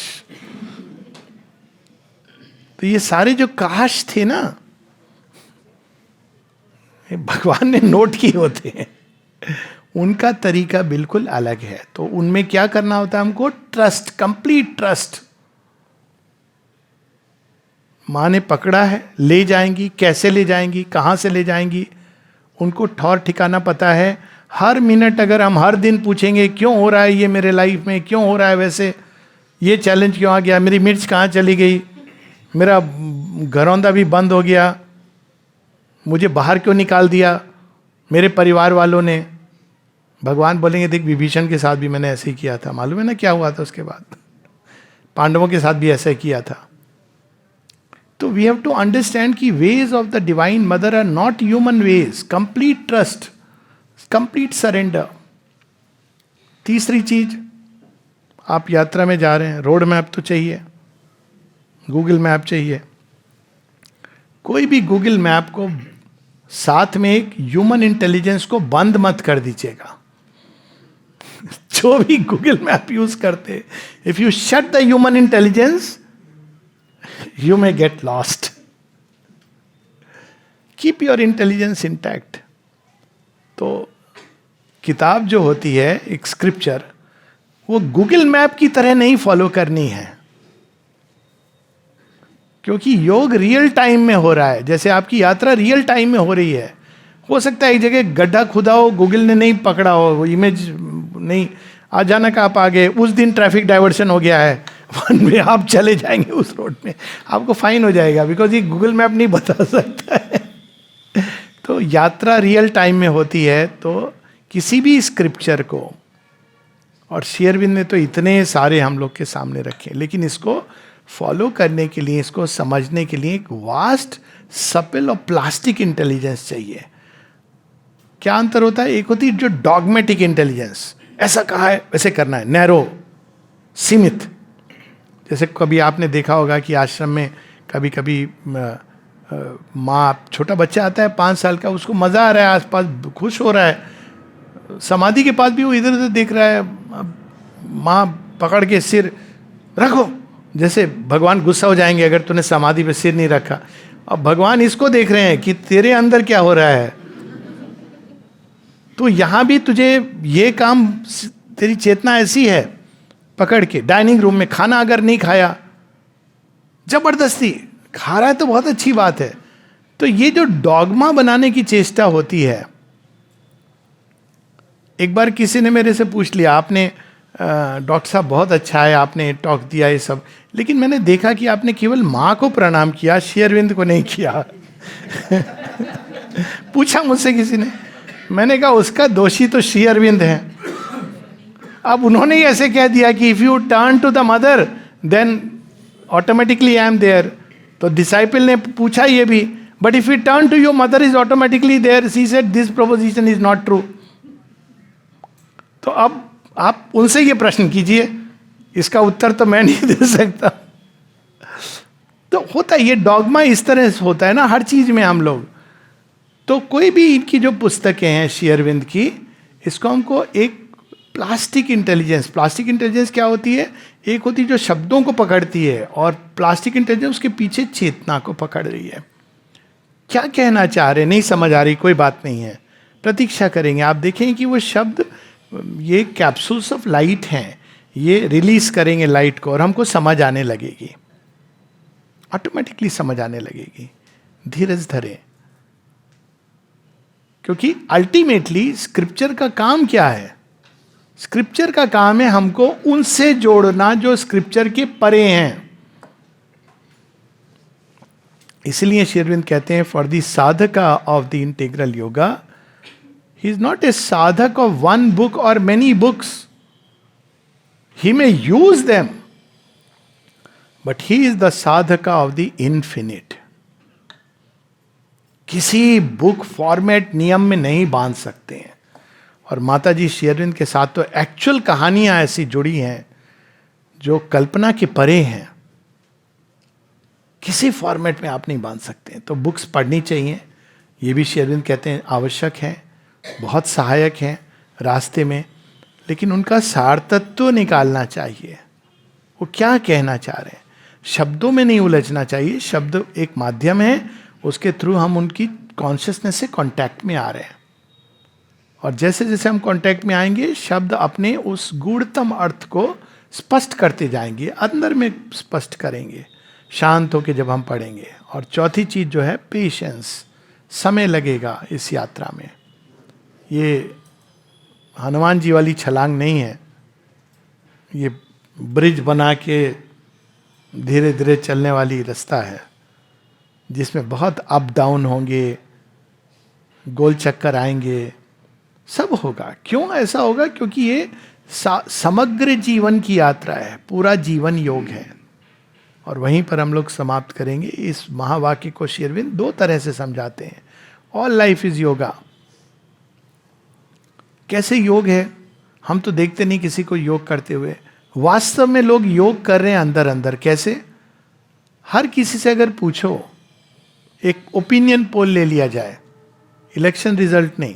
तो ये सारे जो काश थे ना, भगवान ने नोट किए होते हैं, उनका तरीका बिल्कुल अलग है. तो उनमें क्या करना होता है हमको? Trust, complete trust. माँ ने पकड़ा है, ले जाएंगी, कैसे ले जाएंगी, कहाँ से ले जाएंगी, उनको ठौर ठिकाना पता है. हर मिनट अगर हम हर दिन पूछेंगे क्यों हो रहा है ये मेरे लाइफ में, क्यों हो रहा है वैसे, ये चैलेंज क्यों आ गया, मेरी मिर्च कहाँ चली गई, मेरा घरौंदा भी बंद हो गया, मुझे बाहर क्यों निकाल दिया मेरे परिवार वालों ने. भगवान बोलेंगे देख विभीषण के साथ भी मैंने ऐसे ही किया था, मालूम है ना क्या हुआ था उसके बाद, पांडवों के साथ भी ऐसा ही किया था. तो वी हैव टू अंडरस्टैंड कि ways of the divine mother are not human ways. Complete trust, complete surrender. तीसरी चीज, आप यात्रा में जा रहे हैं, रोड मैप तो चाहिए, गूगल मैप चाहिए. कोई भी गूगल मैप को साथ में एक ह्यूमन इंटेलिजेंस को बंद मत कर दीजिएगा. जो भी गूगल मैप यूज करते, if you shut the human intelligence you may get lost. Keep your intelligence intact. तो किताब जो होती है एक स्क्रिप्चर, वो गूगल मैप की तरह नहीं फॉलो करनी है, क्योंकि योग रियल टाइम में हो रहा है. जैसे आपकी यात्रा रियल टाइम में हो रही है. हो सकता है एक जगह गड्ढा खुदा हो, गूगल ने नहीं पकड़ा हो, वो इमेज नहीं, अचानक आप आ गए, उस दिन ट्रैफिक डाइवर्शन हो गया है, वन में आप चले जाएंगे उस रोड में, आपको फाइन हो जाएगा, बिकॉज ये गूगल मैप नहीं बता सकता है. तो यात्रा रियल टाइम में होती है. तो किसी भी स्क्रिप्चर को, और श्री अरविंद ने तो इतने सारे हम लोग के सामने रखे, लेकिन इसको फॉलो करने के लिए, इसको समझने के लिए एक वास्ट सपल और प्लास्टिक इंटेलिजेंस चाहिए. क्या अंतर होता है? एक होती है जो डॉगमेटिक इंटेलिजेंस, ऐसा कहा है वैसे करना है, नैरो, सीमित। जैसे कभी आपने देखा होगा कि आश्रम में कभी कभी माँ, छोटा बच्चा आता है 5 साल का, उसको मजा आ रहा है, आसपास खुश हो रहा है, समाधि के पास भी वो इधर उधर देख रहा है, माँ पकड़ के सिर रखो, जैसे भगवान गुस्सा हो जाएंगे अगर तूने समाधि पे सिर नहीं रखा। अब भगवान इसको देख रहे हैं कि तेरे अंदर क्या हो रहा है। तो यहां भी तुझे ये काम, तेरी चेतना ऐसी है, पकड़ के डाइनिंग रूम में खाना अगर नहीं खाया, जबरदस्ती खा रहा है तो बहुत अच्छी बात है। तो ये जो डॉगमा बनाने की चेष्टा होती है, एक बार किसी ने मेरे से पूछ लिया, आपने डॉक्टर साहब बहुत अच्छा है, आपने टॉक दिया ये सब, लेकिन मैंने देखा कि आपने केवल माँ को प्रणाम किया, श्री अरविंद को नहीं किया। पूछा मुझसे किसी ने, मैंने कहा उसका दोषी तो श्री अरविंद है। अब उन्होंने ही ऐसे कह दिया कि if you turn to the mother then automatically I am there. तो डिसाइपल ने पूछा ये भी, but if you turn to your mother is automatically there, she said this proposition is not true. तो अब आप उनसे ये प्रश्न कीजिए, इसका उत्तर तो मैं नहीं दे सकता। तो होता है ये डॉगमा, इस तरह से होता है ना हर चीज में हम लोग। तो कोई भी इनकी जो पुस्तकें हैं श्री अरविंद की, इसको हमको एक प्लास्टिक इंटेलिजेंस, प्लास्टिक इंटेलिजेंस क्या होती है, एक होती है जो शब्दों को पकड़ती है, और प्लास्टिक इंटेलिजेंस उसके पीछे चेतना को पकड़ रही है। क्या कहना चाह रहे, नहीं समझ आ रही, कोई बात नहीं है, प्रतीक्षा करेंगे, आप देखें कि वो शब्द, ये कैप्सूल्स ऑफ लाइट हैं, ये रिलीज करेंगे लाइट को और हमको समझ आने लगेगी, ऑटोमेटिकली समझ आने लगेगी। धीरज धरे, क्योंकि अल्टीमेटली स्क्रिप्चर का काम क्या है, स्क्रिप्चर का काम है हमको उनसे जोड़ना जो स्क्रिप्चर के परे हैं। इसलिए श्री अरविंद कहते हैं, for the sadhaka of the integral yoga, he is not a sadhak of one book or many books. He may use them, but he is the sadhaka of the infinite. किसी बुक फॉर्मेट नियम में नहीं बांध सकते हैं। और माता जी श्री अरविंद के साथ तो एक्चुअल कहानियां ऐसी जुड़ी हैं जो कल्पना के परे हैं, किसी फॉर्मेट में आप नहीं बांध सकते। तो बुक्स पढ़नी चाहिए, ये भी श्री अरविंद कहते हैं आवश्यक है, बहुत सहायक हैं रास्ते में, लेकिन उनका सार तत्व निकालना चाहिए, वो क्या कहना चाह रहे हैं, शब्दों में नहीं उलझना चाहिए। शब्द एक माध्यम है, उसके थ्रू हम उनकी कॉन्शियसनेस से कांटेक्ट में आ रहे हैं, और जैसे जैसे हम कांटेक्ट में आएंगे शब्द अपने उस गूढ़तम अर्थ को स्पष्ट करते जाएंगे, अंदर में स्पष्ट करेंगे, शांत होकर जब हम पढ़ेंगे। और चौथी चीज जो है पेशेंस, समय लगेगा इस यात्रा में। ये हनुमान जी वाली छलांग नहीं है, ये ब्रिज बना के धीरे धीरे चलने वाली रास्ता है, जिसमें बहुत अप डाउन होंगे, गोल चक्कर आएंगे, सब होगा। क्यों ऐसा होगा? क्योंकि ये समग्र जीवन की यात्रा है, पूरा जीवन योग है। और वहीं पर हम लोग समाप्त करेंगे। इस महावाक्य को श्री अरविंद 2 तरह से समझाते हैं। All life is yoga. कैसे योग है? हम तो देखते नहीं किसी को योग करते हुए, वास्तव में लोग योग कर रहे हैं अंदर अंदर। कैसे? हर किसी से अगर पूछो, एक ओपिनियन पोल ले लिया जाए, इलेक्शन रिजल्ट नहीं,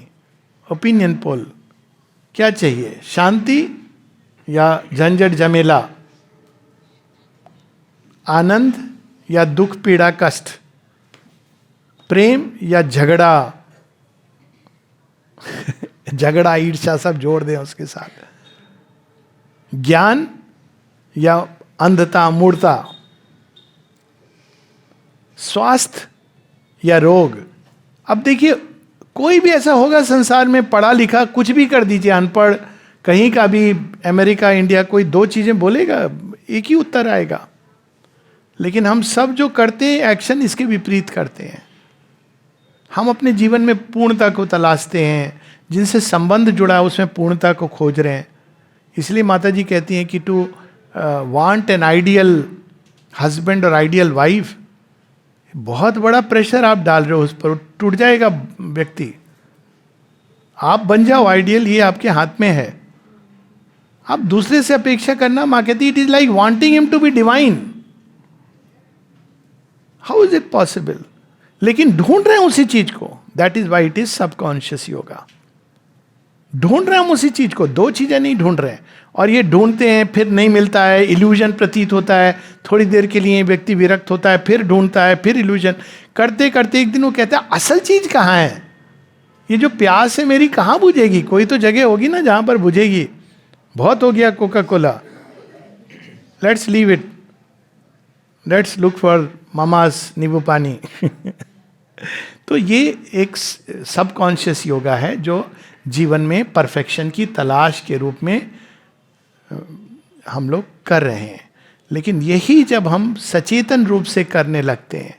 ओपिनियन पोल, क्या चाहिए, शांति या झंझट झमेला, आनंद या दुख पीड़ा कष्ट, प्रेम या झगड़ा झगड़ा ईर्ष्या सब जोड़ दें उसके साथ, ज्ञान या अंधता मूढ़ता, स्वास्थ्य या रोग। अब देखिए, कोई भी ऐसा होगा संसार में, पढ़ा लिखा कुछ भी कर दीजिए, अनपढ़ कहीं का भी, अमेरिका इंडिया, कोई 2 चीजें बोलेगा, एक ही उत्तर आएगा। लेकिन हम सब जो करते हैं एक्शन इसके विपरीत करते हैं। हम अपने जीवन में पूर्णता को तलाशते हैं, जिनसे संबंध जुड़ा है उसमें पूर्णता को खोज रहे हैं। इसलिए माता जी कहती हैं कि to want an ideal husband और आइडियल वाइफ, बहुत बड़ा प्रेशर आप डाल रहे हो उस पर, टूट जाएगा व्यक्ति। आप बन जाओ आइडियल, ये आपके हाथ में है। आप दूसरे से अपेक्षा करना, मां कहती it is like wanting him to be divine. How is it possible? लेकिन ढूंढ रहे हैं उसी चीज को. That is why it is subconscious yoga. ढूंढ रहे हैं हम उसी चीज को, दो चीजें नहीं ढूंढ रहे हैं. और ये ढूंढते हैं, फिर नहीं मिलता है, इल्यूजन प्रतीत होता है, थोड़ी देर के लिए व्यक्ति विरक्त होता है, फिर ढूंढता है, फिर इल्यूजन करते करते एक दिन वो कहता है असल चीज कहाँ है? ये जो प्यास है मेरी कहाँ बुझेगी? कोई तो जगह होगी ना जहां पर बुझेगी. बहुत हो गया Coca Cola, let's leave it, let's look for mama's नींबू पानी. तो ये एक सबकॉन्शियस योगा है जो जीवन में परफेक्शन की तलाश के रूप में हम लोग कर रहे हैं. लेकिन यही जब हम सचेतन रूप से करने लगते हैं,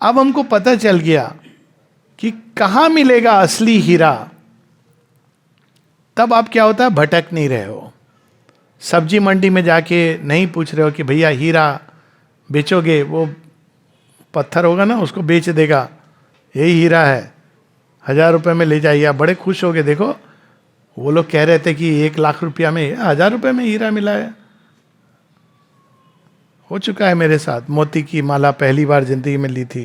अब हमको पता चल गया कि कहाँ मिलेगा असली हीरा, तब आप क्या होता है, भटक नहीं रहे हो. सब्जी मंडी में जाके नहीं पूछ रहे हो कि भैया हीरा बेचोगे, वो पत्थर होगा ना उसको बेच देगा, यही हीरा है, 1000 रुपये में ले जाइए. आप बड़े खुश हो गए. देखो वो लोग कह रहे थे कि 1 लाख रुपया में, 1000 रुपये में हीरा मिला है. हो चुका है मेरे साथ. मोती की माला पहली बार जिंदगी में ली थी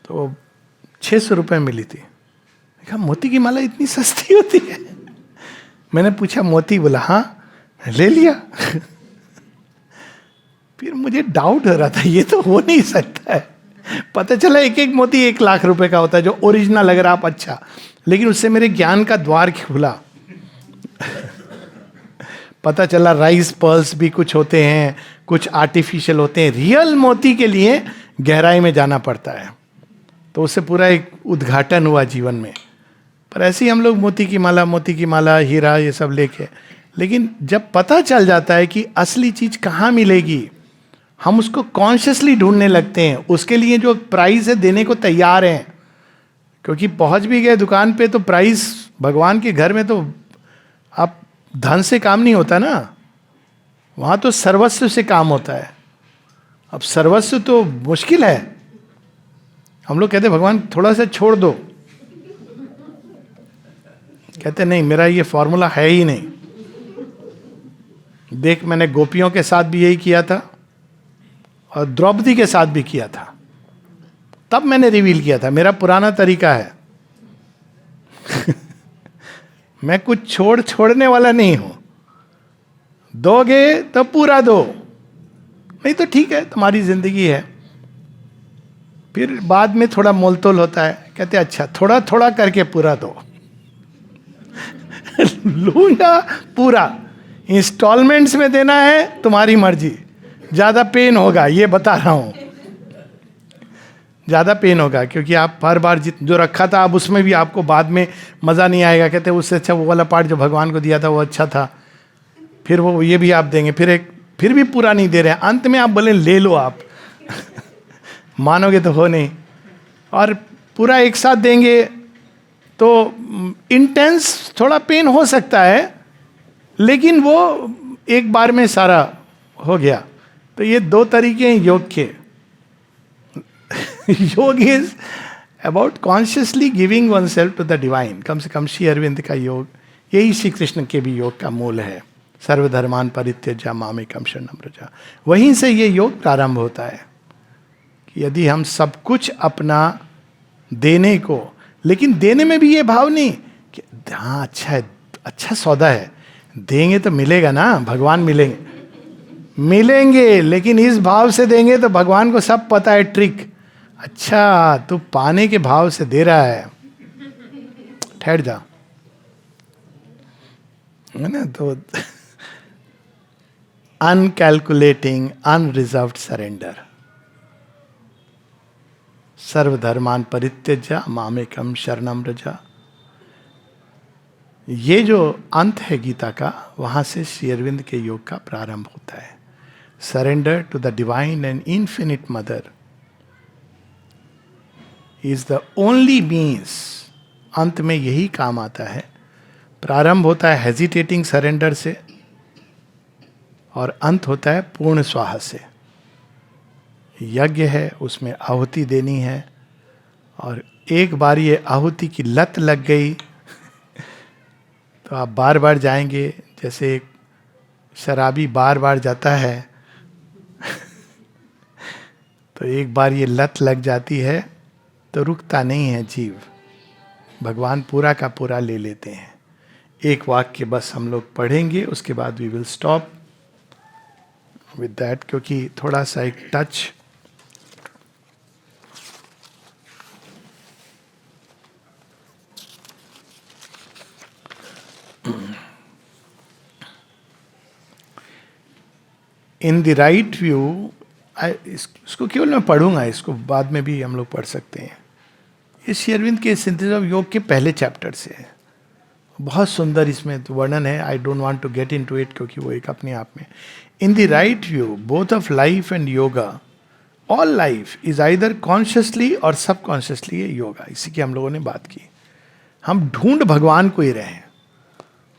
तो 600 रुपये मिली थी. देखा मोती की माला इतनी सस्ती होती है. मैंने पूछा मोती? बोला हाँ. ले लिया. फिर मुझे डाउट हो रहा था ये तो हो नहीं सकता है. पता चला एक एक मोती 1 लाख रुपए का होता है जो ओरिजिनल लग रहा आप अच्छा. लेकिन उससे मेरे ज्ञान का द्वार खुला. पता चला राइस पर्ल्स भी कुछ होते हैं, कुछ आर्टिफिशियल होते हैं. रियल मोती के लिए गहराई में जाना पड़ता है. तो उससे पूरा एक उद्घाटन हुआ जीवन में. पर ऐसे ही हम लोग मोती की माला, हीरा ये सब लेके, लेकिन जब पता चल जाता है कि असली चीज कहाँ मिलेगी, हम उसको कॉन्शियसली ढूंढने लगते हैं. उसके लिए जो प्राइस है देने को तैयार हैं, क्योंकि पहुंच भी गए दुकान पे तो प्राइस, भगवान के घर में तो आप धन से काम नहीं होता ना, वहां तो सर्वस्व से काम होता है. अब सर्वस्व तो मुश्किल है. हम लोग कहते भगवान थोड़ा सा छोड़ दो, कहते नहीं मेरा ये फॉर्मूला है ही नहीं. देख मैंने गोपियों के साथ भी यही किया था और द्रौपदी के साथ भी किया था, तब मैंने रिवील किया था. मेरा पुराना तरीका है. मैं कुछ छोड़ने वाला नहीं हूं. दोगे तो पूरा दो, नहीं तो ठीक है तुम्हारी जिंदगी है. फिर बाद में थोड़ा मोलतोल होता है, कहते अच्छा थोड़ा थोड़ा करके पूरा दो. लूंगा पूरा, इंस्टॉलमेंट्स में देना है तुम्हारी मर्जी, ज्यादा पेन होगा ये बता रहा हूं. ज़्यादा पेन होगा क्योंकि आप हर बार जो रखा था अब उसमें भी आपको बाद में मज़ा नहीं आएगा. कहते उससे अच्छा वो वाला पार्ट जो भगवान को दिया था वो अच्छा था. फिर वो ये भी आप देंगे, फिर भी पूरा नहीं दे रहे हैं. अंत में आप बोले ले लो आप. मानोगे तो हो नहीं. और पूरा एक साथ देंगे तो इंटेंस थोड़ा पेन हो सकता है, लेकिन वो एक बार में सारा हो गया. तो ये दो तरीके हैं योग के. Yoga is about consciously giving one self to the divine. कम से कम श्री अरविंद का योग, यही श्री कृष्ण के भी योग का मूल है. सर्वधर्मान परित्यज्य मामेकं शरणं व्रज. वहीं से ये योग प्रारंभ होता है कि यदि हम सब कुछ अपना देने को, लेकिन देने में भी ये भाव नहीं कि हाँ अच्छा है, अच्छा सौदा है, देंगे तो मिलेगा ना, भगवान मिलेंगे, लेकिन इस भाव से देंगे तो भगवान को सब पता है ट्रिक. अच्छा तू पाने के भाव से दे रहा है, ठहर जा, है ना. तो अनकैलकुलेटिंग अनरिजर्व्ड सरेंडर. सर्वधर्मान परित्यज्य मामेकं शरणं व्रज. ये जो अंत है गीता का, वहां से श्री अरविंद के योग का प्रारंभ होता है. Surrender to the divine and infinite mother is the only means. अंत में यही काम आता है. प्रारंभ होता है हेजिटेटिंग सरेंडर से और अंत होता है पूर्ण स्वाहा से. यज्ञ है, उसमें आहुति देनी है, और एक बार ये आहुति की लत लग गई तो आप बार बार जाएंगे, जैसे एक शराबी बार बार जाता है तो एक बार ये लत लग जाती है तो रुकता नहीं है जीव। भगवान पूरा का पूरा ले लेते हैं। एक वाक्य बस हम लोग पढ़ेंगे, उसके बाद we will stop with that, क्योंकि थोड़ा सा एक touch in the right view. इसको केवल मैं पढ़ूंगा, इसको बाद में भी हम लोग पढ़ सकते हैं। ये श्री अरविंद के सिंथेसिस ऑफ योग के पहले चैप्टर से है। बहुत सुंदर इसमें तो वर्णन है। I don't want to get into it, क्योंकि वो एक अपने आप में। In the right view both of life and yoga, all life is either consciously और सबकॉन्शियसली ये योगा। इसी की हम लोगों ने बात की। हम ढूंढ भगवान को ही रहे हैं।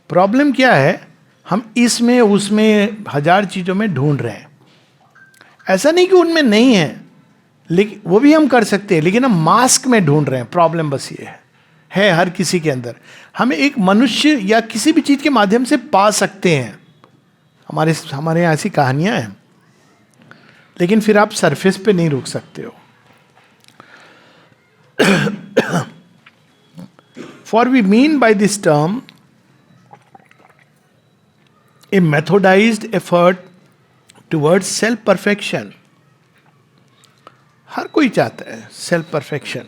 प्रॉब्लम क्या है, हम इसमें उसमें हजार चीजों में ढूंढ रहे हैं। ऐसा नहीं कि उनमें नहीं है, लेकिन वो भी हम कर सकते हैं, लेकिन हम मास्क में ढूंढ रहे हैं। प्रॉब्लम बस ये है हर किसी के अंदर। हमें एक मनुष्य या किसी भी चीज के माध्यम से पा सकते हैं। हमारे यहाँ ऐसी कहानियां हैं, लेकिन फिर आप सरफेस पे नहीं रुक सकते हो। For we mean by this term a methodized effort towards self perfection. हर कोई चाहता है सेल्फ परफेक्शन,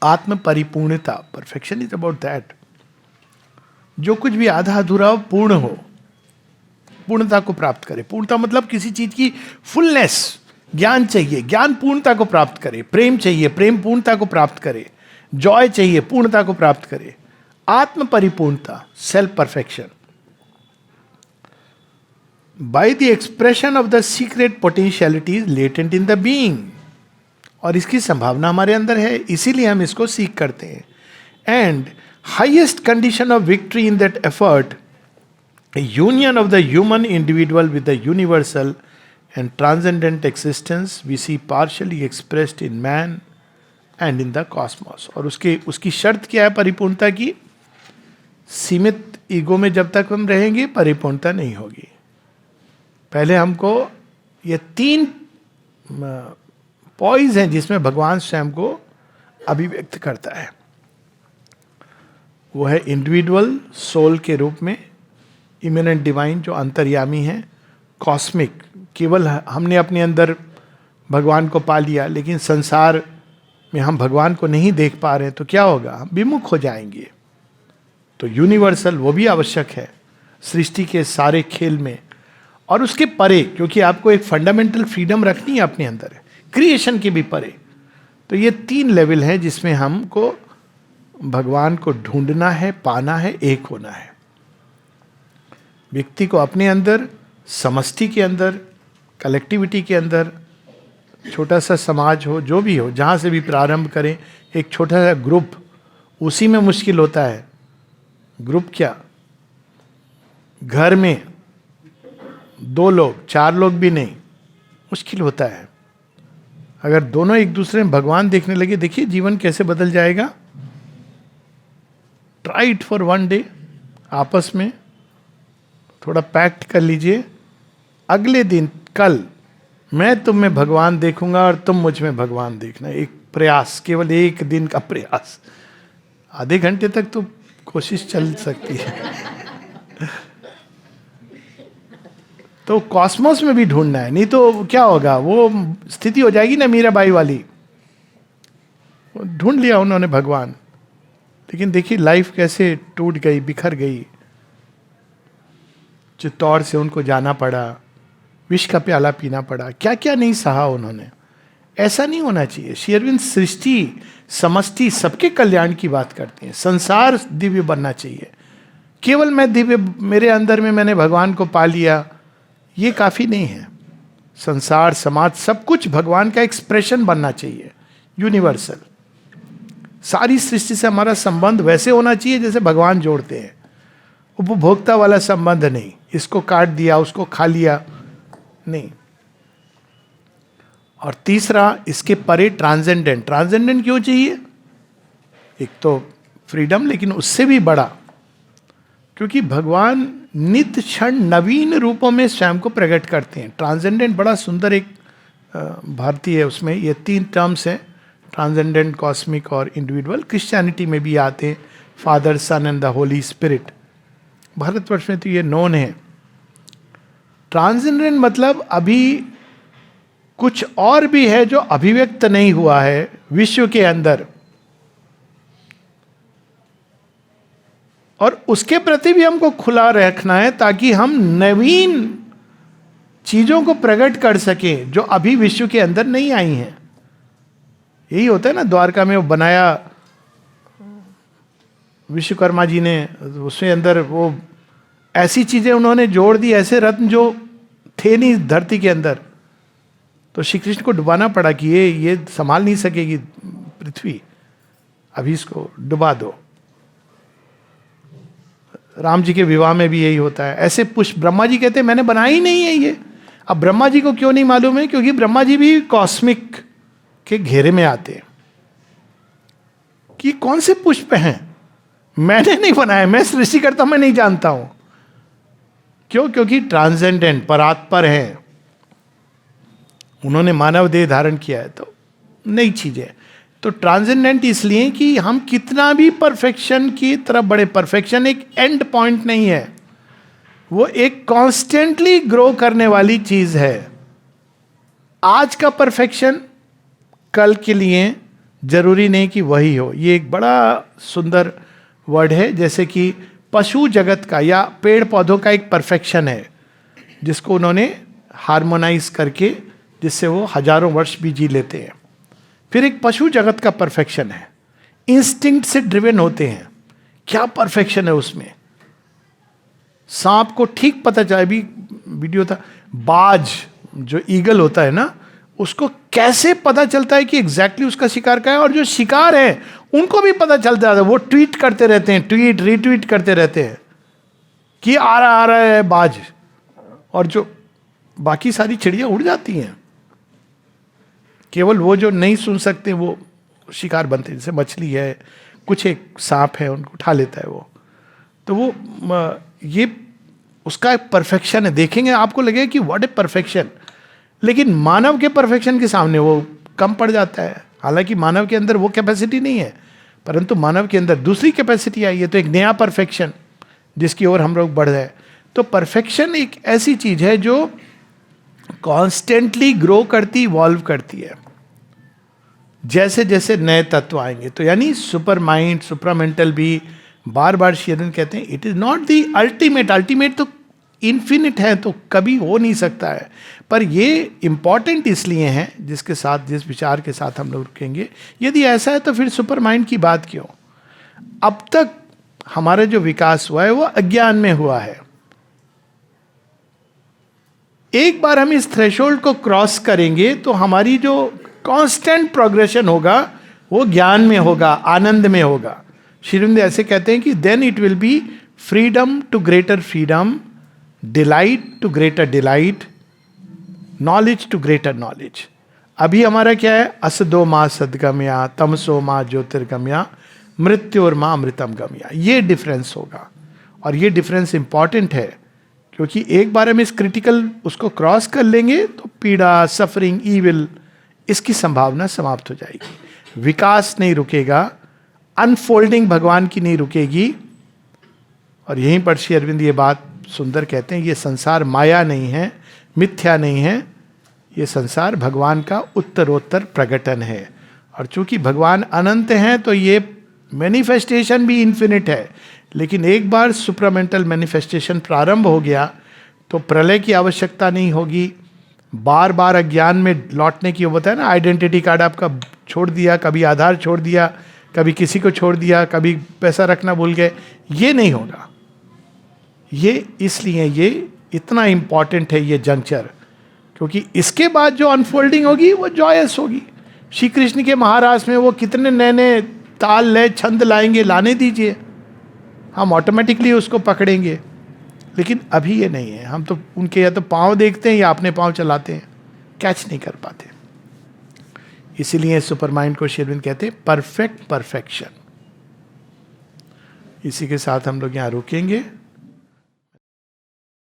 आत्म परिपूर्णता। Perfection is about that. जो कुछ भी आधा अधूरा हो, पूर्ण हो, पूर्णता को प्राप्त करे। पूर्णता मतलब किसी चीज की फुलनेस। ज्ञान चाहिए, ज्ञान पूर्णता को प्राप्त करे। प्रेम चाहिए, प्रेम पूर्णता को प्राप्त करे। जॉय चाहिए, पूर्णता को प्राप्त करे। आत्म परिपूर्णता, self perfection by the expression of the secret potentialities latent in the being। और इसकी संभावना हमारे अंदर है, इसीलिए हम इसको सीख करते हैं। And highest condition of victory in that effort, union of the human individual with the universal and transcendent existence we see partially expressed in man and in the cosmos. और उसकी शर्त क्या है परिपूर्णता की? सीमित ईगो में जब तक हम रहेंगे परिपूर्णता नहीं होगी। पहले हमको ये 3 पॉइज हैं जिसमें भगवान स्वयं को अभिव्यक्त करता है। वो है इंडिविजुअल सोल के रूप में, इमिनेंट डिवाइन जो अंतर्यामी है, कॉस्मिक केवल हमने अपने अंदर भगवान को पा लिया, लेकिन संसार में हम भगवान को नहीं देख पा रहे हैं, तो क्या होगा? हम विमुख हो जाएंगे। तो यूनिवर्सल वो भी आवश्यक है सृष्टि के सारे खेल में, और उसके परे, क्योंकि आपको एक फंडामेंटल फ्रीडम रखनी है अपने अंदर, क्रिएशन के भी परे। तो ये 3 लेवल है जिसमें हमको भगवान को ढूंढना है, पाना है, एक होना है। व्यक्ति को अपने अंदर, समष्टि के अंदर, कलेक्टिविटी के अंदर, छोटा सा समाज हो, जो भी हो, जहाँ से भी प्रारंभ करें, एक छोटा सा ग्रुप, उसी में मुश्किल होता है। ग्रुप क्या, घर में 2 लोग 4 लोग भी नहीं, मुश्किल होता है। अगर दोनों एक दूसरे में भगवान देखने लगे, देखिए जीवन कैसे बदल जाएगा। ट्राई इट फॉर 1 डे, आपस में थोड़ा पैक्ट कर लीजिए। अगले दिन, कल मैं तुम में भगवान देखूंगा और तुम मुझ में भगवान देखना। एक प्रयास, केवल 1 दिन का प्रयास, आधे घंटे तक तो कोशिश चल सकती है। तो कॉस्मोस में भी ढूंढना है, नहीं तो क्या होगा, वो स्थिति हो जाएगी ना मीराबाई वाली। ढूंढ लिया उन्होंने भगवान, लेकिन देखिए लाइफ कैसे टूट गई, बिखर गई। चित्तौड़ से उनको जाना पड़ा, विष का प्याला पीना पड़ा, क्या क्या नहीं सहा उन्होंने। ऐसा नहीं होना चाहिए। श्री अरविंद सृष्टि, समष्टि, सबके कल्याण की बात करते हैं। संसार दिव्य बनना चाहिए। केवल मैं दिव्य, मेरे अंदर में मैंने भगवान को पा लिया, ये काफी नहीं है। संसार, समाज, सब कुछ भगवान का एक्सप्रेशन बनना चाहिए, यूनिवर्सल। सारी सृष्टि से हमारा संबंध वैसे होना चाहिए जैसे भगवान जोड़ते हैं, उपभोक्ता वाला संबंध नहीं, इसको काट दिया उसको खा लिया नहीं। और तीसरा, इसके परे ट्रांसेंडेंट। ट्रांसेंडेंट क्यों चाहिए? एक तो फ्रीडम, लेकिन उससे भी बड़ा क्योंकि भगवान नित्य क्षण नवीन रूपों में स्वयं को प्रकट करते हैं. ट्रांसेंडेंट बड़ा सुंदर एक भारतीय है, उसमें ये 3 टर्म्स हैं, ट्रांसेंडेंट, कॉस्मिक और इंडिविजुअल. क्रिश्चियनिटी में भी आते हैं, father, son and the holy spirit. Bharatvarsh में तो ये नोन है. ट्रांसेंडेंट मतलब अभी कुछ और भी है जो अभिव्यक्त नहीं हुआ है विश्व के अंदर, और उसके प्रति भी हमको खुला रखना है ताकि हम नवीन चीजों को प्रकट कर सकें जो अभी विश्व के अंदर नहीं आई हैं. यही होता है ना, द्वारका में वो बनाया विश्वकर्मा जी ने, उसके अंदर वो ऐसी चीजें उन्होंने जोड़ दी, ऐसे रत्न जो थे नहीं धरती के अंदर. तो श्री कृष्ण को डुबाना पड़ा कि ये संभाल नहीं सकेगी पृथ्वी, अभी इसको डुबा दो. राम जी के विवाह में भी यही होता है. ऐसे पुष्प ब्रह्मा जी कहते हैं मैंने बनाया ही नहीं है ये. अब ब्रह्मा जी को क्यों नहीं मालूम है? क्योंकि ब्रह्मा जी भी कॉस्मिक के घेरे में आते हैं कि कौन से पुष्प हैं, मैंने नहीं बनाया, मैं सृष्टि करता, मैं नहीं जानता हूं. क्यों? क्योंकि ट्रांसेंडेंट, परात्पर हैं, उन्होंने मानव देह धारण किया है, तो नई चीजें. तो ट्रांसेंडेंट इसलिए कि हम कितना भी परफेक्शन की तरफ बढ़े, परफेक्शन एक एंड पॉइंट नहीं है, वो एक कॉन्स्टेंटली ग्रो करने वाली चीज है. आज का परफेक्शन कल के लिए जरूरी नहीं कि वही हो. ये एक बड़ा सुंदर वर्ड है. जैसे कि पशु जगत का या पेड़ पौधों का एक परफेक्शन है जिसको उन्होंने हार्मोनाइज करके, जिससे वो हजारों वर्ष भी जी लेते हैं. फिर एक पशु जगत का परफेक्शन है, इंस्टिंक्ट से ड्रिवन होते हैं. क्या परफेक्शन है उसमें. सांप को ठीक पता चला, अभी वीडियो था, बाज जो ईगल होता है ना, उसको कैसे पता चलता है कि एग्जैक्टली उसका शिकार क्या है. और जो शिकार है उनको भी पता चलता है, वो ट्वीट करते रहते हैं, ट्वीट रीट्वीट करते रहते हैं कि आ रहा है बाज, और जो बाकी सारी चिड़िया उड़ जाती हैं. केवल वो जो नहीं सुन सकते वो शिकार बनते हैं. जैसे मछली है, कुछ एक सांप है, उनको उठा लेता है वो. तो वो ये उसका एक परफेक्शन है. देखेंगे आपको लगेगा कि व्हाट ए परफेक्शन, लेकिन मानव के परफेक्शन के सामने वो कम पड़ जाता है. हालांकि मानव के अंदर वो कैपेसिटी नहीं है, परंतु मानव के अंदर दूसरी कैपेसिटी आई है, तो एक नया परफेक्शन जिसकी ओर हम लोग बढ़ रहे हैं. तो परफेक्शन एक ऐसी चीज है जो कॉन्स्टेंटली ग्रो करती, इवॉल्व करती है जैसे जैसे नए तत्व आएंगे. तो यानी सुपर माइंड, सुपरामेंटल भी बार बार श्री अरविंद कहते हैं it is not the ultimate. Ultimate तो इन्फिनिट है, तो कभी हो नहीं सकता है. पर ये इंपॉर्टेंट इसलिए है, जिसके साथ, जिस विचार के साथ हम लोग रुकेंगे, यदि ऐसा है तो फिर सुपर माइंड की बात क्यों. अब तक हमारा जो विकास हुआ है वो अज्ञान में हुआ है. एक बार हम इस थ्रेशोल्ड को क्रॉस करेंगे तो हमारी जो कांस्टेंट प्रोग्रेशन होगा वो ज्ञान में होगा, आनंद में होगा. श्री अरविंद ऐसे कहते हैं कि then it will be freedom to greater freedom, delight to greater delight, knowledge to greater knowledge. अभी हमारा क्या है, असदो मां सदगम्या, तमसो मां ज्योतिर्गम्या, मृत्योर मां अमृतम गम्या. ये डिफरेंस होगा. और ये डिफरेंस इंपॉर्टेंट है क्योंकि एक बार हम इस क्रिटिकल उसको क्रॉस कर लेंगे तो पीड़ा, सफरिंग, ईविल, इसकी संभावना समाप्त हो जाएगी. विकास नहीं रुकेगा, अनफोल्डिंग भगवान की नहीं रुकेगी. और यहीं पर श्री अरविंद ये बात सुंदर कहते हैं, ये संसार माया नहीं है, मिथ्या नहीं है, ये संसार भगवान का उत्तरोत्तर प्रकटन है. और चूंकि भगवान अनंत हैं तो ये मैनिफेस्टेशन भी इन्फिनिट है. लेकिन एक बार सुप्रामेंटल मैनिफेस्टेशन प्रारंभ हो गया तो प्रलय की आवश्यकता नहीं होगी. बार बार अज्ञान में लौटने की, वो बताया ना, आइडेंटिटी कार्ड आपका छोड़ दिया, कभी आधार छोड़ दिया, कभी किसी को छोड़ दिया, कभी पैसा रखना भूल गए, ये नहीं होगा. ये इसलिए ये इतना इंपॉर्टेंट है ये जंक्चर, क्योंकि इसके बाद जो अनफोल्डिंग होगी वो जॉयस होगी. श्री कृष्ण के महाराज में वो कितने नए नए ताल, लय, छंद लाएंगे, लाने दीजिए, हम ऑटोमेटिकली उसको पकड़ेंगे. लेकिन अभी ये नहीं है. हम तो उनके या तो पाँव देखते हैं या अपने पाँव चलाते हैं, कैच नहीं कर पाते. इसीलिए सुपर माइंड को श्री अरविंद कहते हैं परफेक्ट परफेक्शन. इसी के साथ हम लोग यहाँ रुकेंगे.